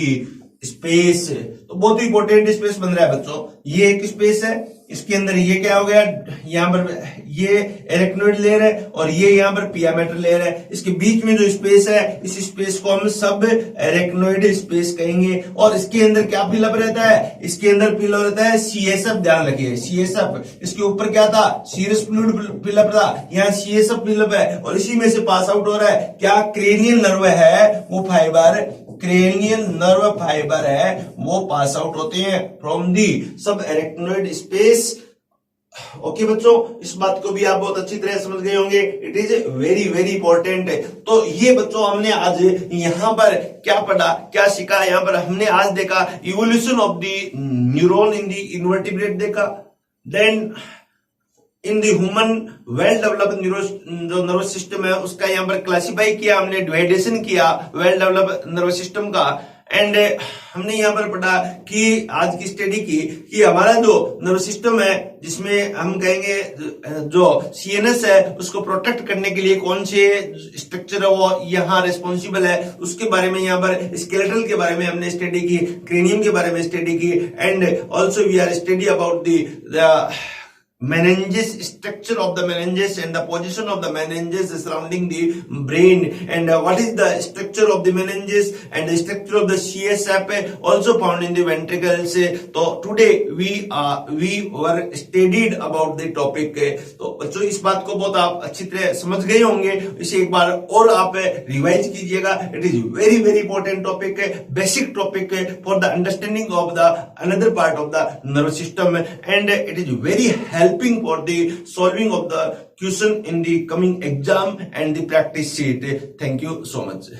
space. तो बहुत ही इंपॉर्टेंट स्पेस बन रहा है बच्चों। ये एक स्पेस है, इसके अंदर ये क्या हो गया, यहाँ पर ये एरेक्नोइड लेयर है और ये यहाँ पर पियामेटर लेयर है। इसके बीच में जो स्पेस है इस स्पेस को हम सब एरेक्नोइड स्पेस कहेंगे। और इसके अंदर क्या फिलअप रहता है, इसके अंदर फिलअप रहता है CSF। ध्यान रखिए, CSF। इसके ऊपर क्या था, सीरस फ्लूइड फिलअप था, यहाँ CSF फिलअप है, और इसी में से पास आउट हो रहा है क्या, क्रेनियल नर्व है वो फाइबर, क्रेनियल नर्व फाइबर है वो पास आउट होते हैं फ्रॉम दी सब एरेक्नोइड स्पेस। ओके बच्चों, इस बात को भी आप बहुत अच्छी तरह समझ गए होंगे, it is very very important. तो ये बच्चों हमने आज यहाँ पर क्या पढ़ा, क्या सीखा, यहाँ पर हमने आज देखा evolution of the neuron in the invertebrate देखा। Then in the human well developed जो नर्वस सिस्टम है उसका यहाँ पर क्लासिफाई किया हमने, डिवाइडेशन किया वेल डेवलप्ड नर्वस सिस्टम का। एंड हमने यहाँ पर पढ़ा कि आज की स्टडी की कि हमारा जो नर्वस सिस्टम है जिसमें हम कहेंगे जो CNS है उसको प्रोटेक्ट करने के लिए कौन से स्ट्रक्चर है वो यहाँ रेस्पॉन्सिबल है, उसके बारे में यहाँ पर स्केलेटल के बारे में हमने स्टडी की, क्रेनियम के बारे में स्टडी की। And also we are study about the meninges, structure of the meninges and the position of the meninges surrounding the brain, and what is the structure of the meninges and the structure of the CSF also found in the ventricles. So today we were studied about the topic। तो बच्चों इस बात को बहुत आप अच्छी तरह समझ गए होंगे, इसे एक बार और आप रिवाइज कीजिएगा। It is very very important topic, basic topic for the understanding of the another part of the nervous system, and it is very helping for the solving of the question in the coming exam and the practice sheet. Thank you so much.